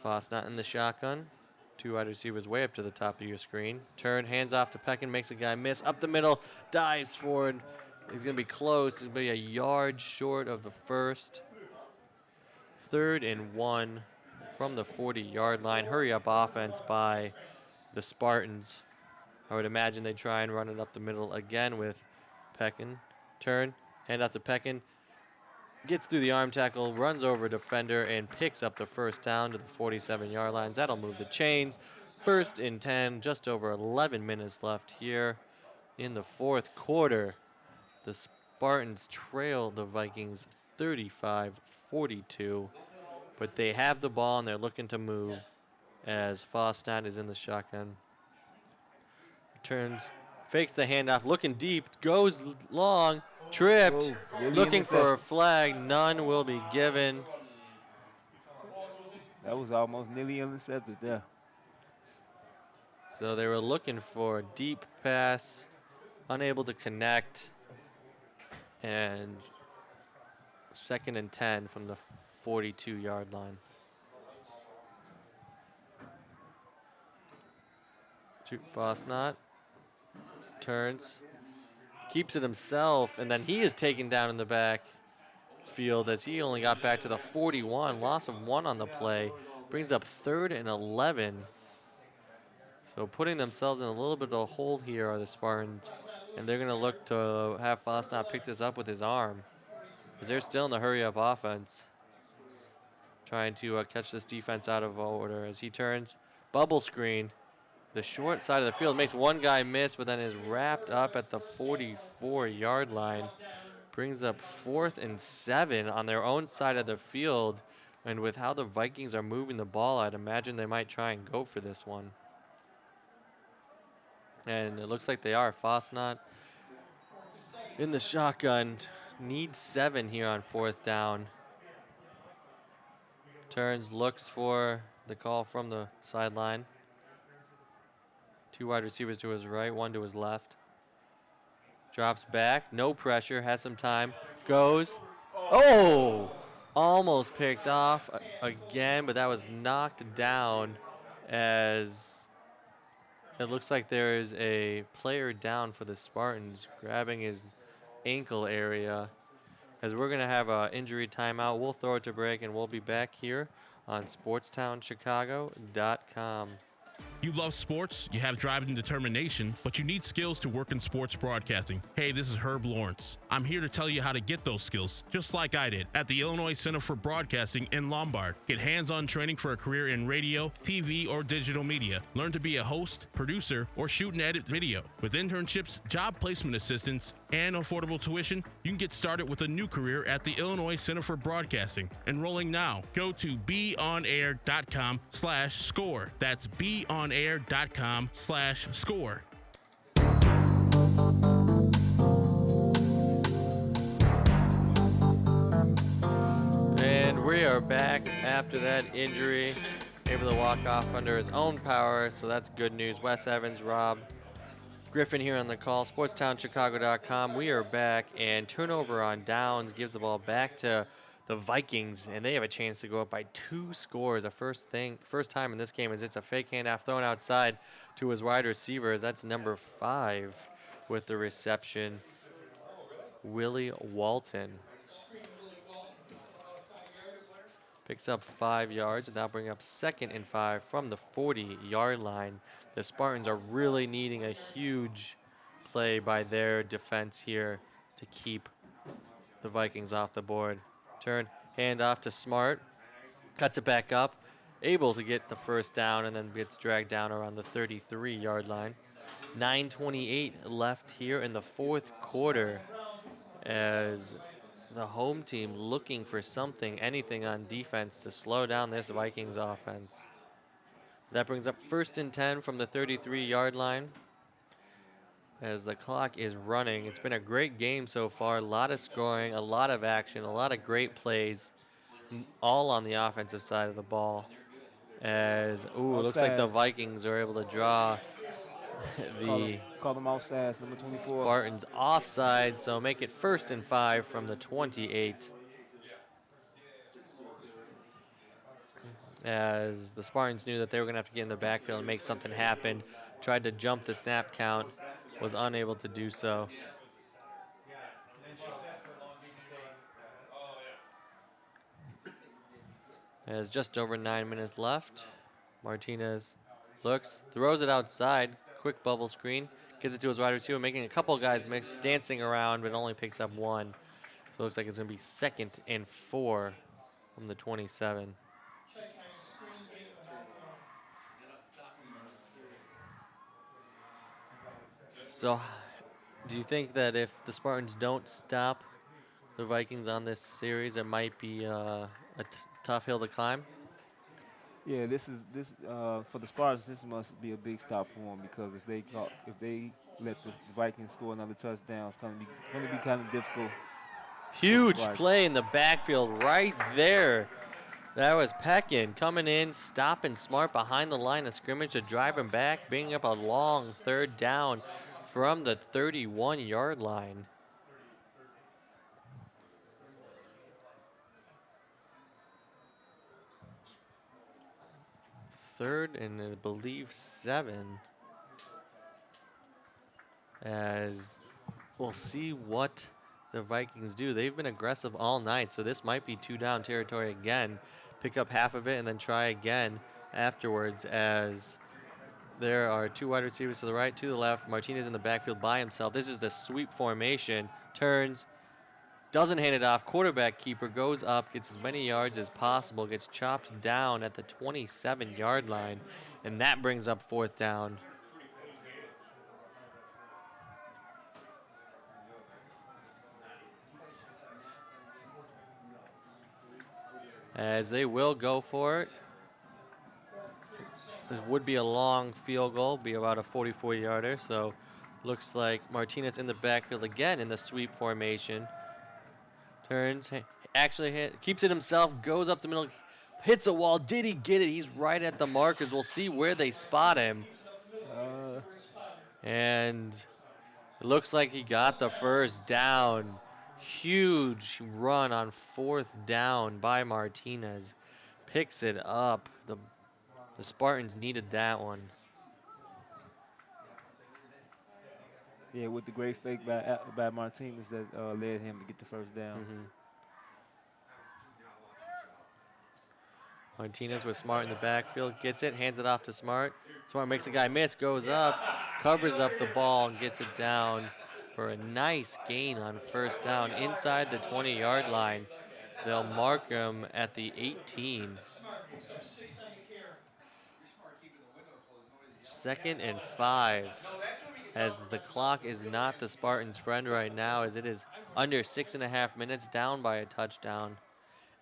Fosnot in the shotgun. 2 wide receivers way up to the top of your screen. Turn, hands off to Peckin, makes a guy miss. Up the middle, dives forward. He's going to be close. He's going to be a yard short of the first. 3rd and 1 from the 40-yard line. Hurry up offense by the Spartans. I would imagine they try and run it up the middle again with Peckin. Turn, hand off to Peckin. Gets through the arm tackle, runs over a defender, and picks up the first down to the 47-yard lines. That'll move the chains. First and 10, just over 11 minutes left here in the fourth quarter. The Spartans trail the Vikings 35-42, but they have the ball and they're looking to move as Fosnat is in the shotgun. Turns, fakes the handoff, looking deep, goes long, tripped, Whoa, nearly looking for a intercepted. flag. None will be given. That was almost nearly intercepted there. So they were looking for a deep pass, unable to connect, and second and 10 from the 42-yard line. Fosnat turns, keeps it himself, and then he is taken down in the back field as he only got back to the 41. Loss of 1 on the play. Brings up 3rd and 11. So putting themselves in a little bit of a hole here are the Spartans, and they're going to look to have Fosnat pick this up with his arm, because they're still in the hurry-up offense, trying to catch this defense out of order as he turns. Bubble screen. The short side of the field makes one guy miss, but then is wrapped up at the 44-yard line. Brings up 4th and 7 on their own side of the field. And with how the Vikings are moving the ball, I'd imagine they might try and go for this one. And it looks like they are. Fosnat in the shotgun. Needs 7 here on 4th down. Turns, looks for the call from the sideline. 2 wide receivers to his right, 1 to his left. Drops back, no pressure, has some time, goes. Oh! Almost picked off again, but that was knocked down as it looks like there is a player down for the Spartans, grabbing his ankle area. As we're going to have an injury timeout, we'll throw it to break, and we'll be back here on SportsTownChicago.com. You love sports, you have drive and determination, but you need skills to work in sports broadcasting. Hey, this is Herb Lawrence. I'm here to tell you how to get those skills, just like I did at the Illinois Center for Broadcasting in Lombard. Get hands-on training for a career in radio, TV, or digital media. Learn to be a host, producer, or shoot and edit video. With internships, job placement assistance, and affordable tuition, you can get started with a new career at the Illinois Center for Broadcasting. Enrolling now. Go to beonair.com/score. That's beonair.com/score. And we are back after that injury. Able to walk off under his own power, so that's good news. Wes Evans, Rob Griffin here on the call. SportsTownChicago.com. We are back, and turnover on downs gives the ball back to the Vikings, and they have a chance to go up by 2 scores. The first time in this game is it's a fake handoff thrown outside to his wide receivers. That's number 5 with the reception, Willie Walton. Picks up 5 yards, and that'll bring up 2nd and 5 from the 40-yard line. The Spartans are really needing a huge play by their defense here to keep the Vikings off the board. Turn, hand off to Smart, cuts it back up, able to get the first down, and then gets dragged down around the 33-yard line. 9:28 left here in the fourth quarter as the home team looking for something, anything on defense to slow down this Vikings offense. That brings up 1st and 10 from the 33-yard line as the clock is running. It's been a great game so far. A lot of scoring, a lot of action, a lot of great plays, all on the offensive side of the ball. As, it looks like the Vikings are able to draw the Call them offsides, number 24. Spartans offside, so make it 1st and 5 from the 28. As the Spartans knew that they were going to have to get in the backfield and make something happen. Tried to jump the snap count, was unable to do so. As just over 9 minutes left, Martinez looks, throws it outside, quick bubble screen, gets it to his wide receiver, making a couple guys mix, dancing around, but only picks up 1. So it looks like it's going to be 2nd and 4 from the 27. So, do you think that if the Spartans don't stop the Vikings on this series, it might be a tough hill to climb? Yeah, this for the Spartans. This must be a big stop for them because if they let the Vikings score another touchdown, it's gonna be kind of difficult for the Huge Spartans. play in the backfield right there. That was Peckin coming in, stopping Smart behind the line of scrimmage to drive him back, bringing up a long third down from the 31-yard line. Third and I believe 7. As we'll see what the Vikings do. They've been aggressive all night, so this might be 2-down territory again. Pick up half of it and then try again afterwards, as there are 2 wide receivers to the right, to the left. Martinez in the backfield by himself. This is the sweep formation. Turns, doesn't hand it off. Quarterback keeper goes up, gets as many yards as possible, gets chopped down at the 27-yard line, and that brings up 4th down. As they will go for it. This would be a long field goal, be about a 44-yarder. So looks like Martinez in the backfield again in the sweep formation. Turns, keeps it himself, goes up the middle, hits a wall. Did he get it? He's right at the markers. We'll see where they spot him. And it looks like he got the first down. Huge run on 4th down by Martinez. Picks it up. The Spartans needed that one. Yeah, with the great fake by Martinez that led him to get the first down. Martinez with Smart in the backfield, gets it, hands it off to Smart. Smart makes a guy miss, goes up, covers up the ball, and gets it down for a nice gain on 1st down inside the 20-yard line. They'll mark him at the 18. 2nd and 5. As the clock is not the Spartans' friend right now, as it is under 6.5 minutes, down by a touchdown,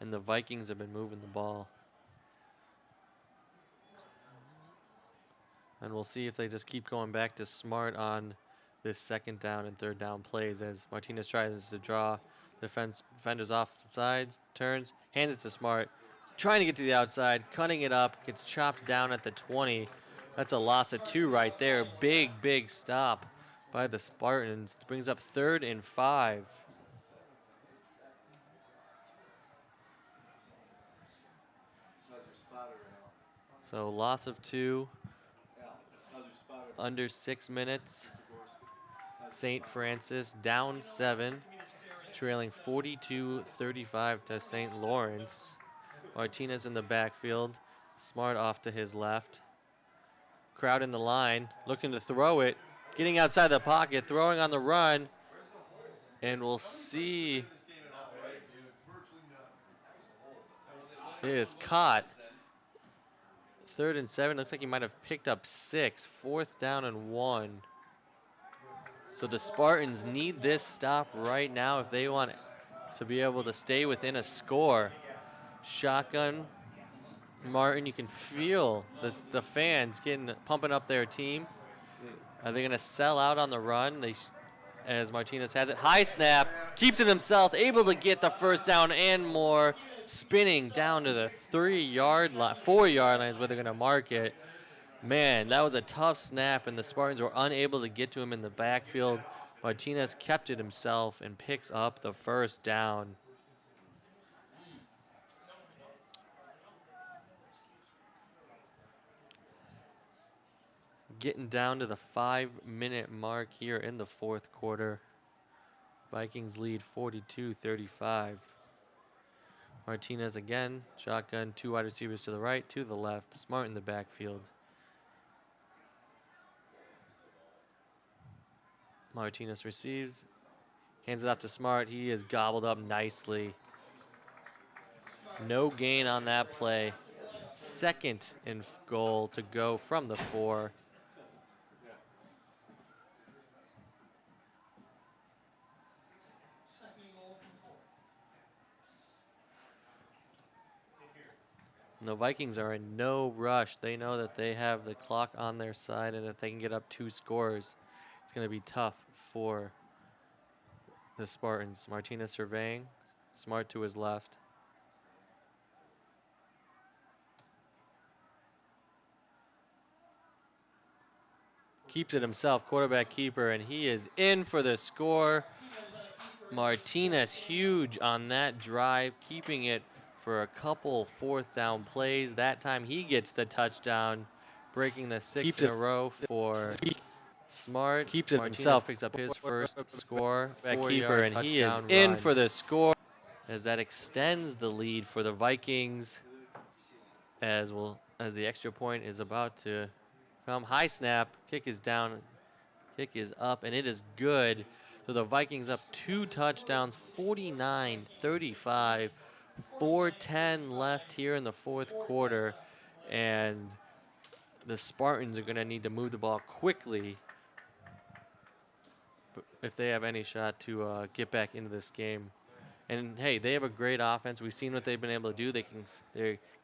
and the Vikings have been moving the ball. And we'll see if they just keep going back to Smart on this 2nd down and 3rd down plays, as Martinez tries to draw defenders off the sides, turns, hands it to Smart, trying to get to the outside, cutting it up, gets chopped down at the 20. That's a loss of 2 right there. Big stop by the Spartans. Brings up 3rd and 5. So loss of 2. Under 6 minutes. St. Francis down 7, trailing 42-35 to St. Lawrence. Martinez in the backfield. Smart off to his left. Crowd in the line, looking to throw it. Getting outside the pocket, throwing on the run. And we'll see. It is caught. 3rd and 7. Looks like he might have picked up 6. 4th down and 1. So the Spartans need this stop right now if they want to be able to stay within a score. Shotgun. Martin, you can feel the fans pumping up their team. Are they going to sell out on the run? As Martinez has it. High snap. Keeps it himself. Able to get the 1st down and more. Spinning down to the 3-yard line, 4-yard line is where they're going to mark it. Man, that was a tough snap, and the Spartans were unable to get to him in the backfield. Martinez kept it himself and picks up the 1st down. Getting down to the 5-minute mark here in the 4th quarter. Vikings lead 42-35. Martinez again, shotgun, 2 wide receivers to the right, to the left. Smart in the backfield. Martinez receives, hands it off to Smart. He is gobbled up nicely. No gain on that play. 2nd and goal to go from the 4. And the Vikings are in no rush. They know that they have the clock on their side, and if they can get up 2 scores, it's going to be tough for the Spartans. Martinez surveying. Smart to his left. Keeps it himself, quarterback keeper, and he is in for the score. Martinez huge on that drive, keeping it for a couple 4th down plays. That time he gets the touchdown, breaking the 6 in a row for Smart. Keeps it Martinez himself. picks up his first score. Back 4-yard keeper, and he is touchdown in run, for the score. as that extends the lead for the Vikings. As the extra point is about to come. High snap, kick is down, kick is up, and it is good. So the Vikings up 2 touchdowns, 49-35, 4:10 left here in the 4th quarter, and the Spartans are going to need to move the ball quickly if they have any shot to get back into this game. And hey, they have a great offense. We've seen what they've been able to do. They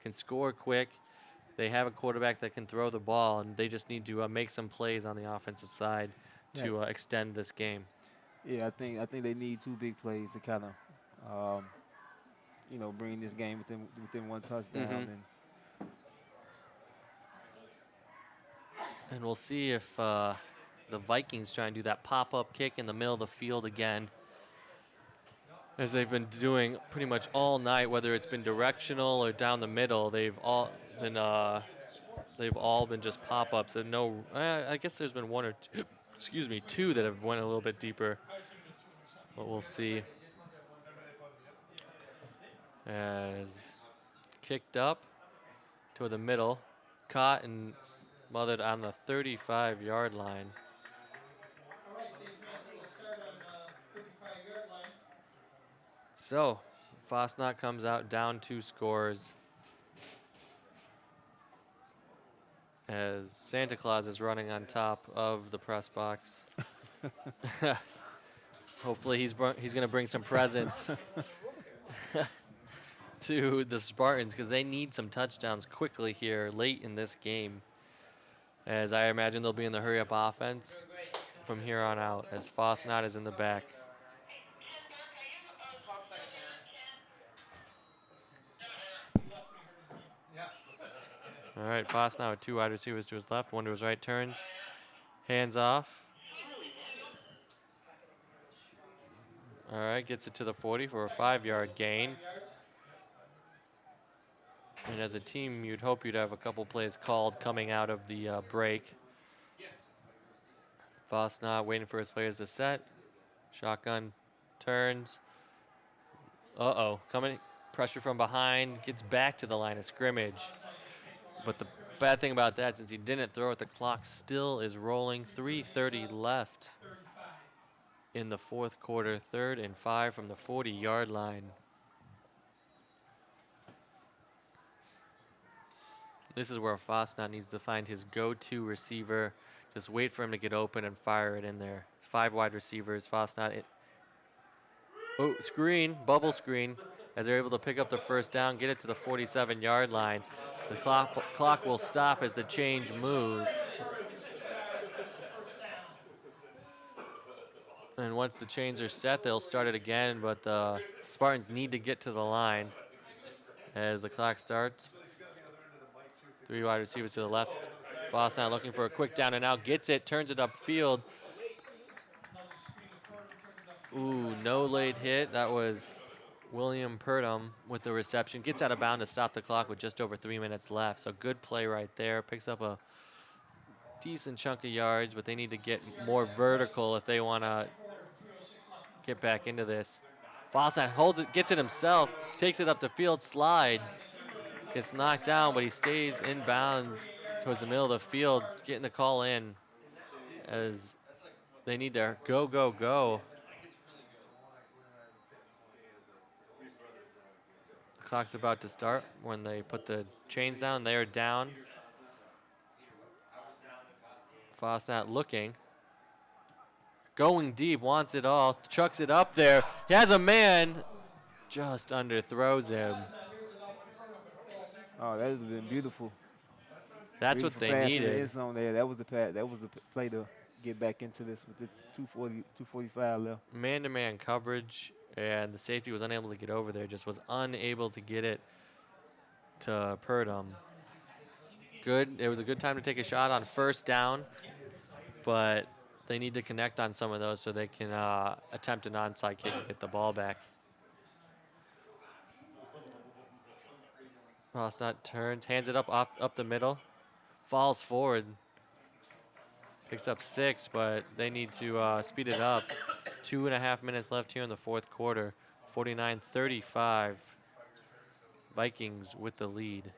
can score quick. They have a quarterback that can throw the ball, and they just need to make some plays on the offensive side to extend this game. Yeah, I think they need 2 big plays to kind of, bring this game within 1 touchdown. And we'll see if the Vikings try and do that pop-up kick in the middle of the field again, as they've been doing pretty much all night, whether it's been directional or down the middle. They've all been just pop-ups. And no, I guess there's been 1 or 2, excuse me, 2 that have went a little bit deeper. But we'll see. As kicked up toward the middle, caught and smothered on the 35-yard line. So, Fosnot comes out down 2 scores, as Santa Claus is running on top of the press box. Hopefully he's going to bring some presents to the Spartans, because they need some touchdowns quickly here late in this game, as I imagine they'll be in the hurry-up offense from here on out, as Fosnot is in the back. All right, Fosnot with 2 wide receivers to his left, 1 to his right, turns, hands off. All right, gets it to the 40 for a 5-yard gain. And as a team, you'd hope you'd have a couple plays called coming out of the break. Fosnot waiting for his players to set. Shotgun turns. Coming, pressure from behind, gets back to the line of scrimmage. But the bad thing about that, since he didn't throw it, the clock still is rolling. 3:30 left in the 4th quarter. 3rd and 5 from the 40-yard line. This is where Fosnot needs to find his go-to receiver. Just wait for him to get open and fire it in there. 5 wide receivers. Fosnot. Screen, bubble screen, as they're able to pick up the 1st down, get it to the 47-yard line. The clock will stop as the change move. And once the chains are set, they'll start it again, but the Spartans need to get to the line as the clock starts. 3 wide receivers to the left. Fosnot looking for a quick down and out, gets it, turns it upfield. Ooh, no late hit. That was William Purdom with the reception. Gets out of bounds to stop the clock with just over 3 minutes left. So good play right there. Picks up a decent chunk of yards, but they need to get more vertical if they want to get back into this. Fosnot holds it, gets it himself, takes it up the field, slides, gets knocked down, but he stays in bounds towards the middle of the field, getting the call in as they need to go, go, go. The clock's about to start when they put the chains down. They are down. Fosnot looking. Going deep, wants it all, chucks it up there. He has a man, just underthrows him. Oh, that would have been beautiful. That's what Beautiful they pass in the needed. end zone there. That was the pass. That was the play to get back into this with the 2:45 left. Man-to-man coverage, and the safety was unable to get over there, just was unable to get it to Purdom. Good. It was a good time to take a shot on first down, but they need to connect on some of those so they can attempt an onside kick and get the ball back. Rosnut turns, hands it up the middle, falls forward, picks up 6, but they need to speed it up. 2.5 minutes left here in the fourth quarter. 49-35. Vikings with the lead.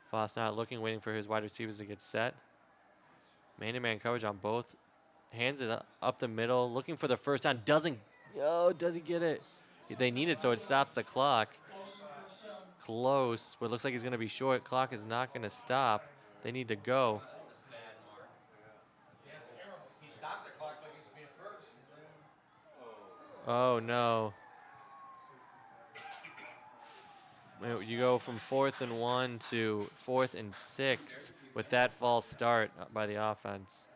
Foss not looking, waiting for his wide receivers to get set. Man-to-man coverage on both. Hands it up the middle, looking for the first down. Doesn't he get it? They need it, so it stops the clock. Close, but it looks like he's going to be short. Clock is not going to stop. They need to go. Oh, no. You go from 4th and 1 to 4th and 6 with that false start by the offense.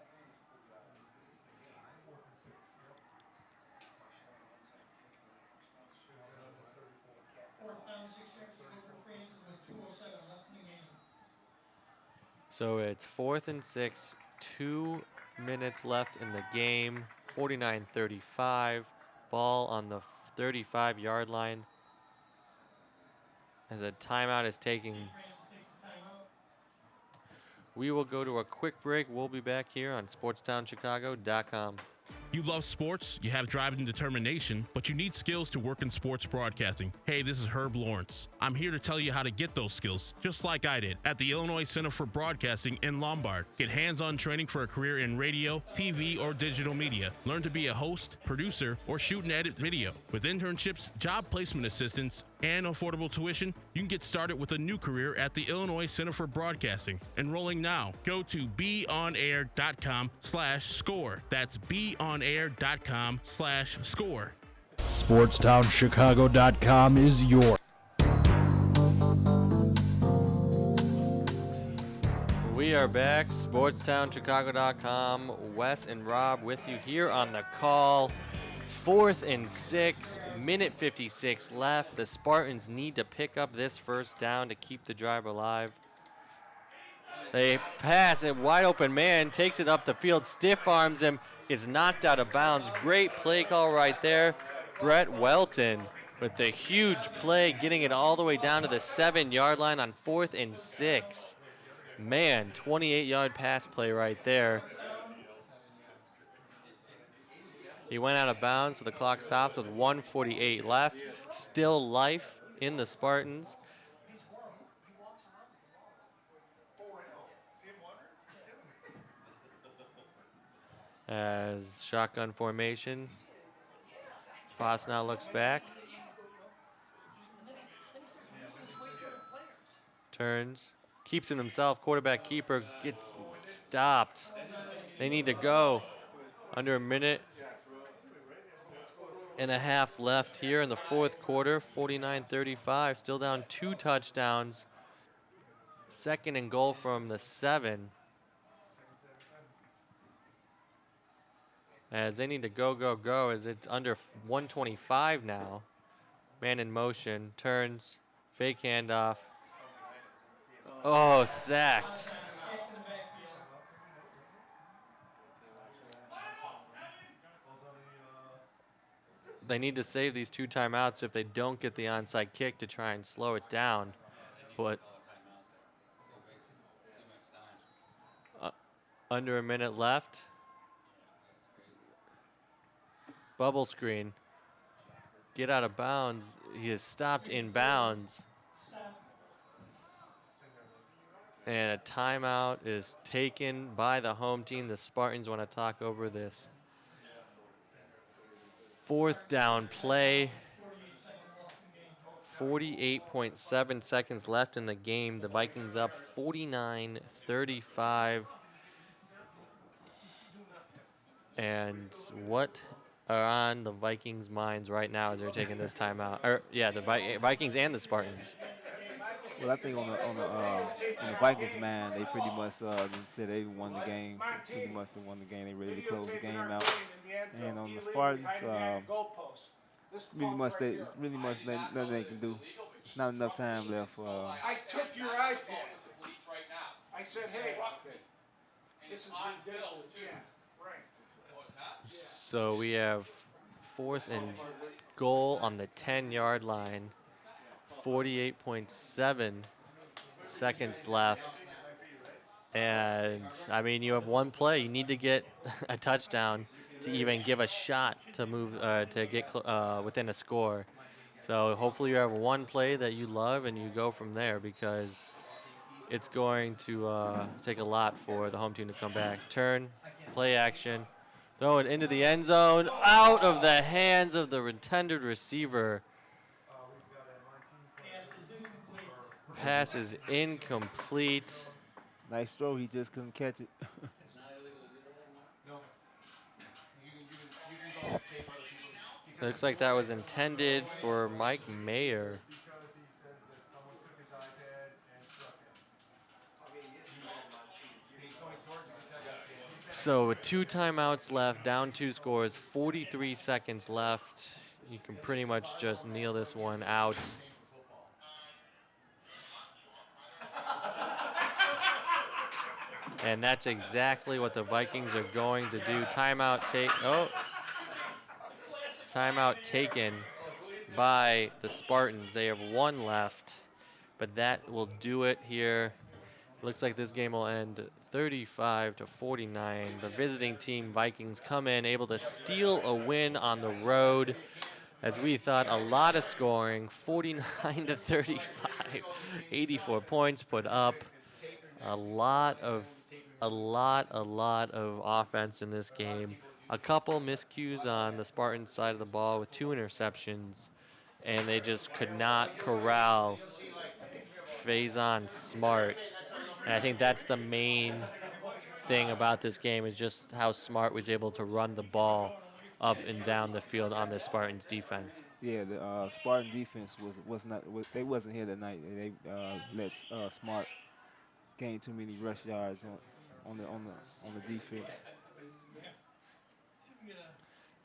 So it's 4th and 6, 2 minutes left in the game, 49-35. Ball on the 35-yard line. As a timeout is taking. We will go to a quick break. We'll be back here on SportsTownChicago.com. You love sports, you have drive and determination, but you need skills to work in sports broadcasting. Hey, this is Herb Lawrence. I'm here to tell you how to get those skills, just like I did at the Illinois Center for Broadcasting in Lombard. Get hands-on training for a career in radio, TV, or digital media. Learn to be a host, producer, or shoot and edit video. With internships, job placement assistance, and affordable tuition, you can get started with a new career at the Illinois Center for Broadcasting. Enrolling now. Go to beonair.com/score. That's beonair.com/score. SportsTownChicago.com is your. We are back, SportsTownChicago.com. Wes and Rob with you here on the call. 4th and 6, minute 56 left. The Spartans need to pick up this first down to keep the drive alive. They pass it, wide open man, takes it up the field, stiff arms him, is knocked out of bounds. Great play call right there. Brett Welton with the huge play, getting it all the way down to the 7-yard line on 4th and 6. Man, 28-yard pass play right there. He went out of bounds, so the clock stops with 1:48 left. Still life in the Spartans. As shotgun formation. Foss now looks back. Turns. Keeps it himself. Quarterback keeper gets stopped. They need to go. Under a minute and a half left here in the fourth quarter. 49-35. Still down 2 touchdowns. 2nd and goal from the 7. As they need to go, as it's under 125 now. Man in motion, turns, fake handoff. Oh, sacked. They need to save these 2 timeouts if they don't get the onside kick to try and slow it down. But under a minute left. Bubble screen. Get out of bounds. He is stopped in bounds. And a timeout is taken by the home team. The Spartans want to talk over this 4th down play. 48.7 seconds left in the game. The Vikings up 49-35. And what are on the Vikings' minds right now as they're taking this timeout? The Vikings and the Spartans. Well, I think on the Vikings, man, they pretty much said they won the game. Pretty much they won the game. They ready to close the game out. And on the Spartans, really much nothing they can do. It's not enough time left. I took your iPad. I said, hey, this is ridiculous. Yeah, right. So we have 4th and goal on the 10-yard line. 48.7 seconds left. And, I mean, you have one play. You need to get a touchdown to even give a shot to move to get within a score. So hopefully you have one play that you love and you go from there, because it's going to take a lot for the home team to come back. Turn, play action, throw it into the end zone, out of the hands of the intended receiver. Pass is incomplete. Nice throw. He just couldn't catch it. Looks like that was intended for Mike Mayer. So with 2 timeouts left, down 2 scores, 43 seconds left. You can pretty much just kneel this one out. And that's exactly what the Vikings are going to do. Timeout taken by the Spartans. They have 1 left, but that will do it here. Looks like this game will end 35-49. The visiting team Vikings come in able to steal a win on the road. As we thought, a lot of scoring, 49-35, 84 points put up. A lot of offense in this game. A couple miscues on the Spartans side of the ball with 2 interceptions, and they just could not corral Faison Smart. And I think that's the main thing about this game, is just how Smart was able to run the ball up and down the field on the Spartans defense. Yeah, the Spartan defense they wasn't here tonight. They let Smart gain too many rush yards on the defense.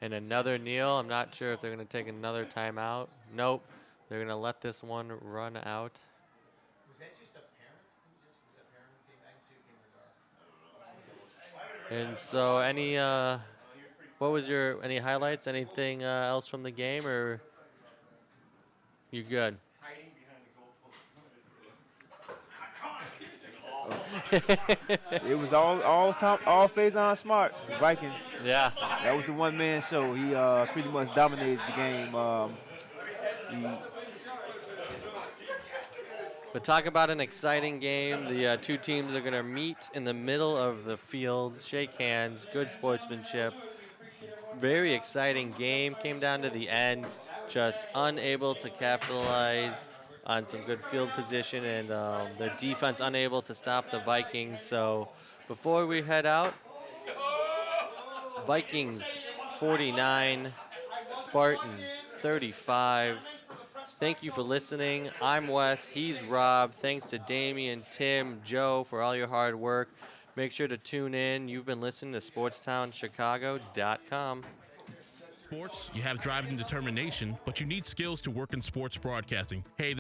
And another kneel. I'm not sure if they're going to take another timeout. Nope. They're going to let this one run out. And so any highlights, anything else from the game, or you good? It was all Faison Smart, Vikings. Yeah. That was the one-man show. He pretty much dominated the game. But talk about an exciting game. The 2 teams are going to meet in the middle of the field, shake hands, good sportsmanship. Very exciting game. Came down to the end, just unable to capitalize on some good field position, and their defense unable to stop the Vikings. So before we head out, Vikings 49, Spartans 35. Thank you for listening. I'm Wes. He's Rob. Thanks to Damian, Tim, Joe for all your hard work. Make sure to tune in. You've been listening to SportsTownChicago.com. Sports, you have drive and determination, but you need skills to work in sports broadcasting. Hey,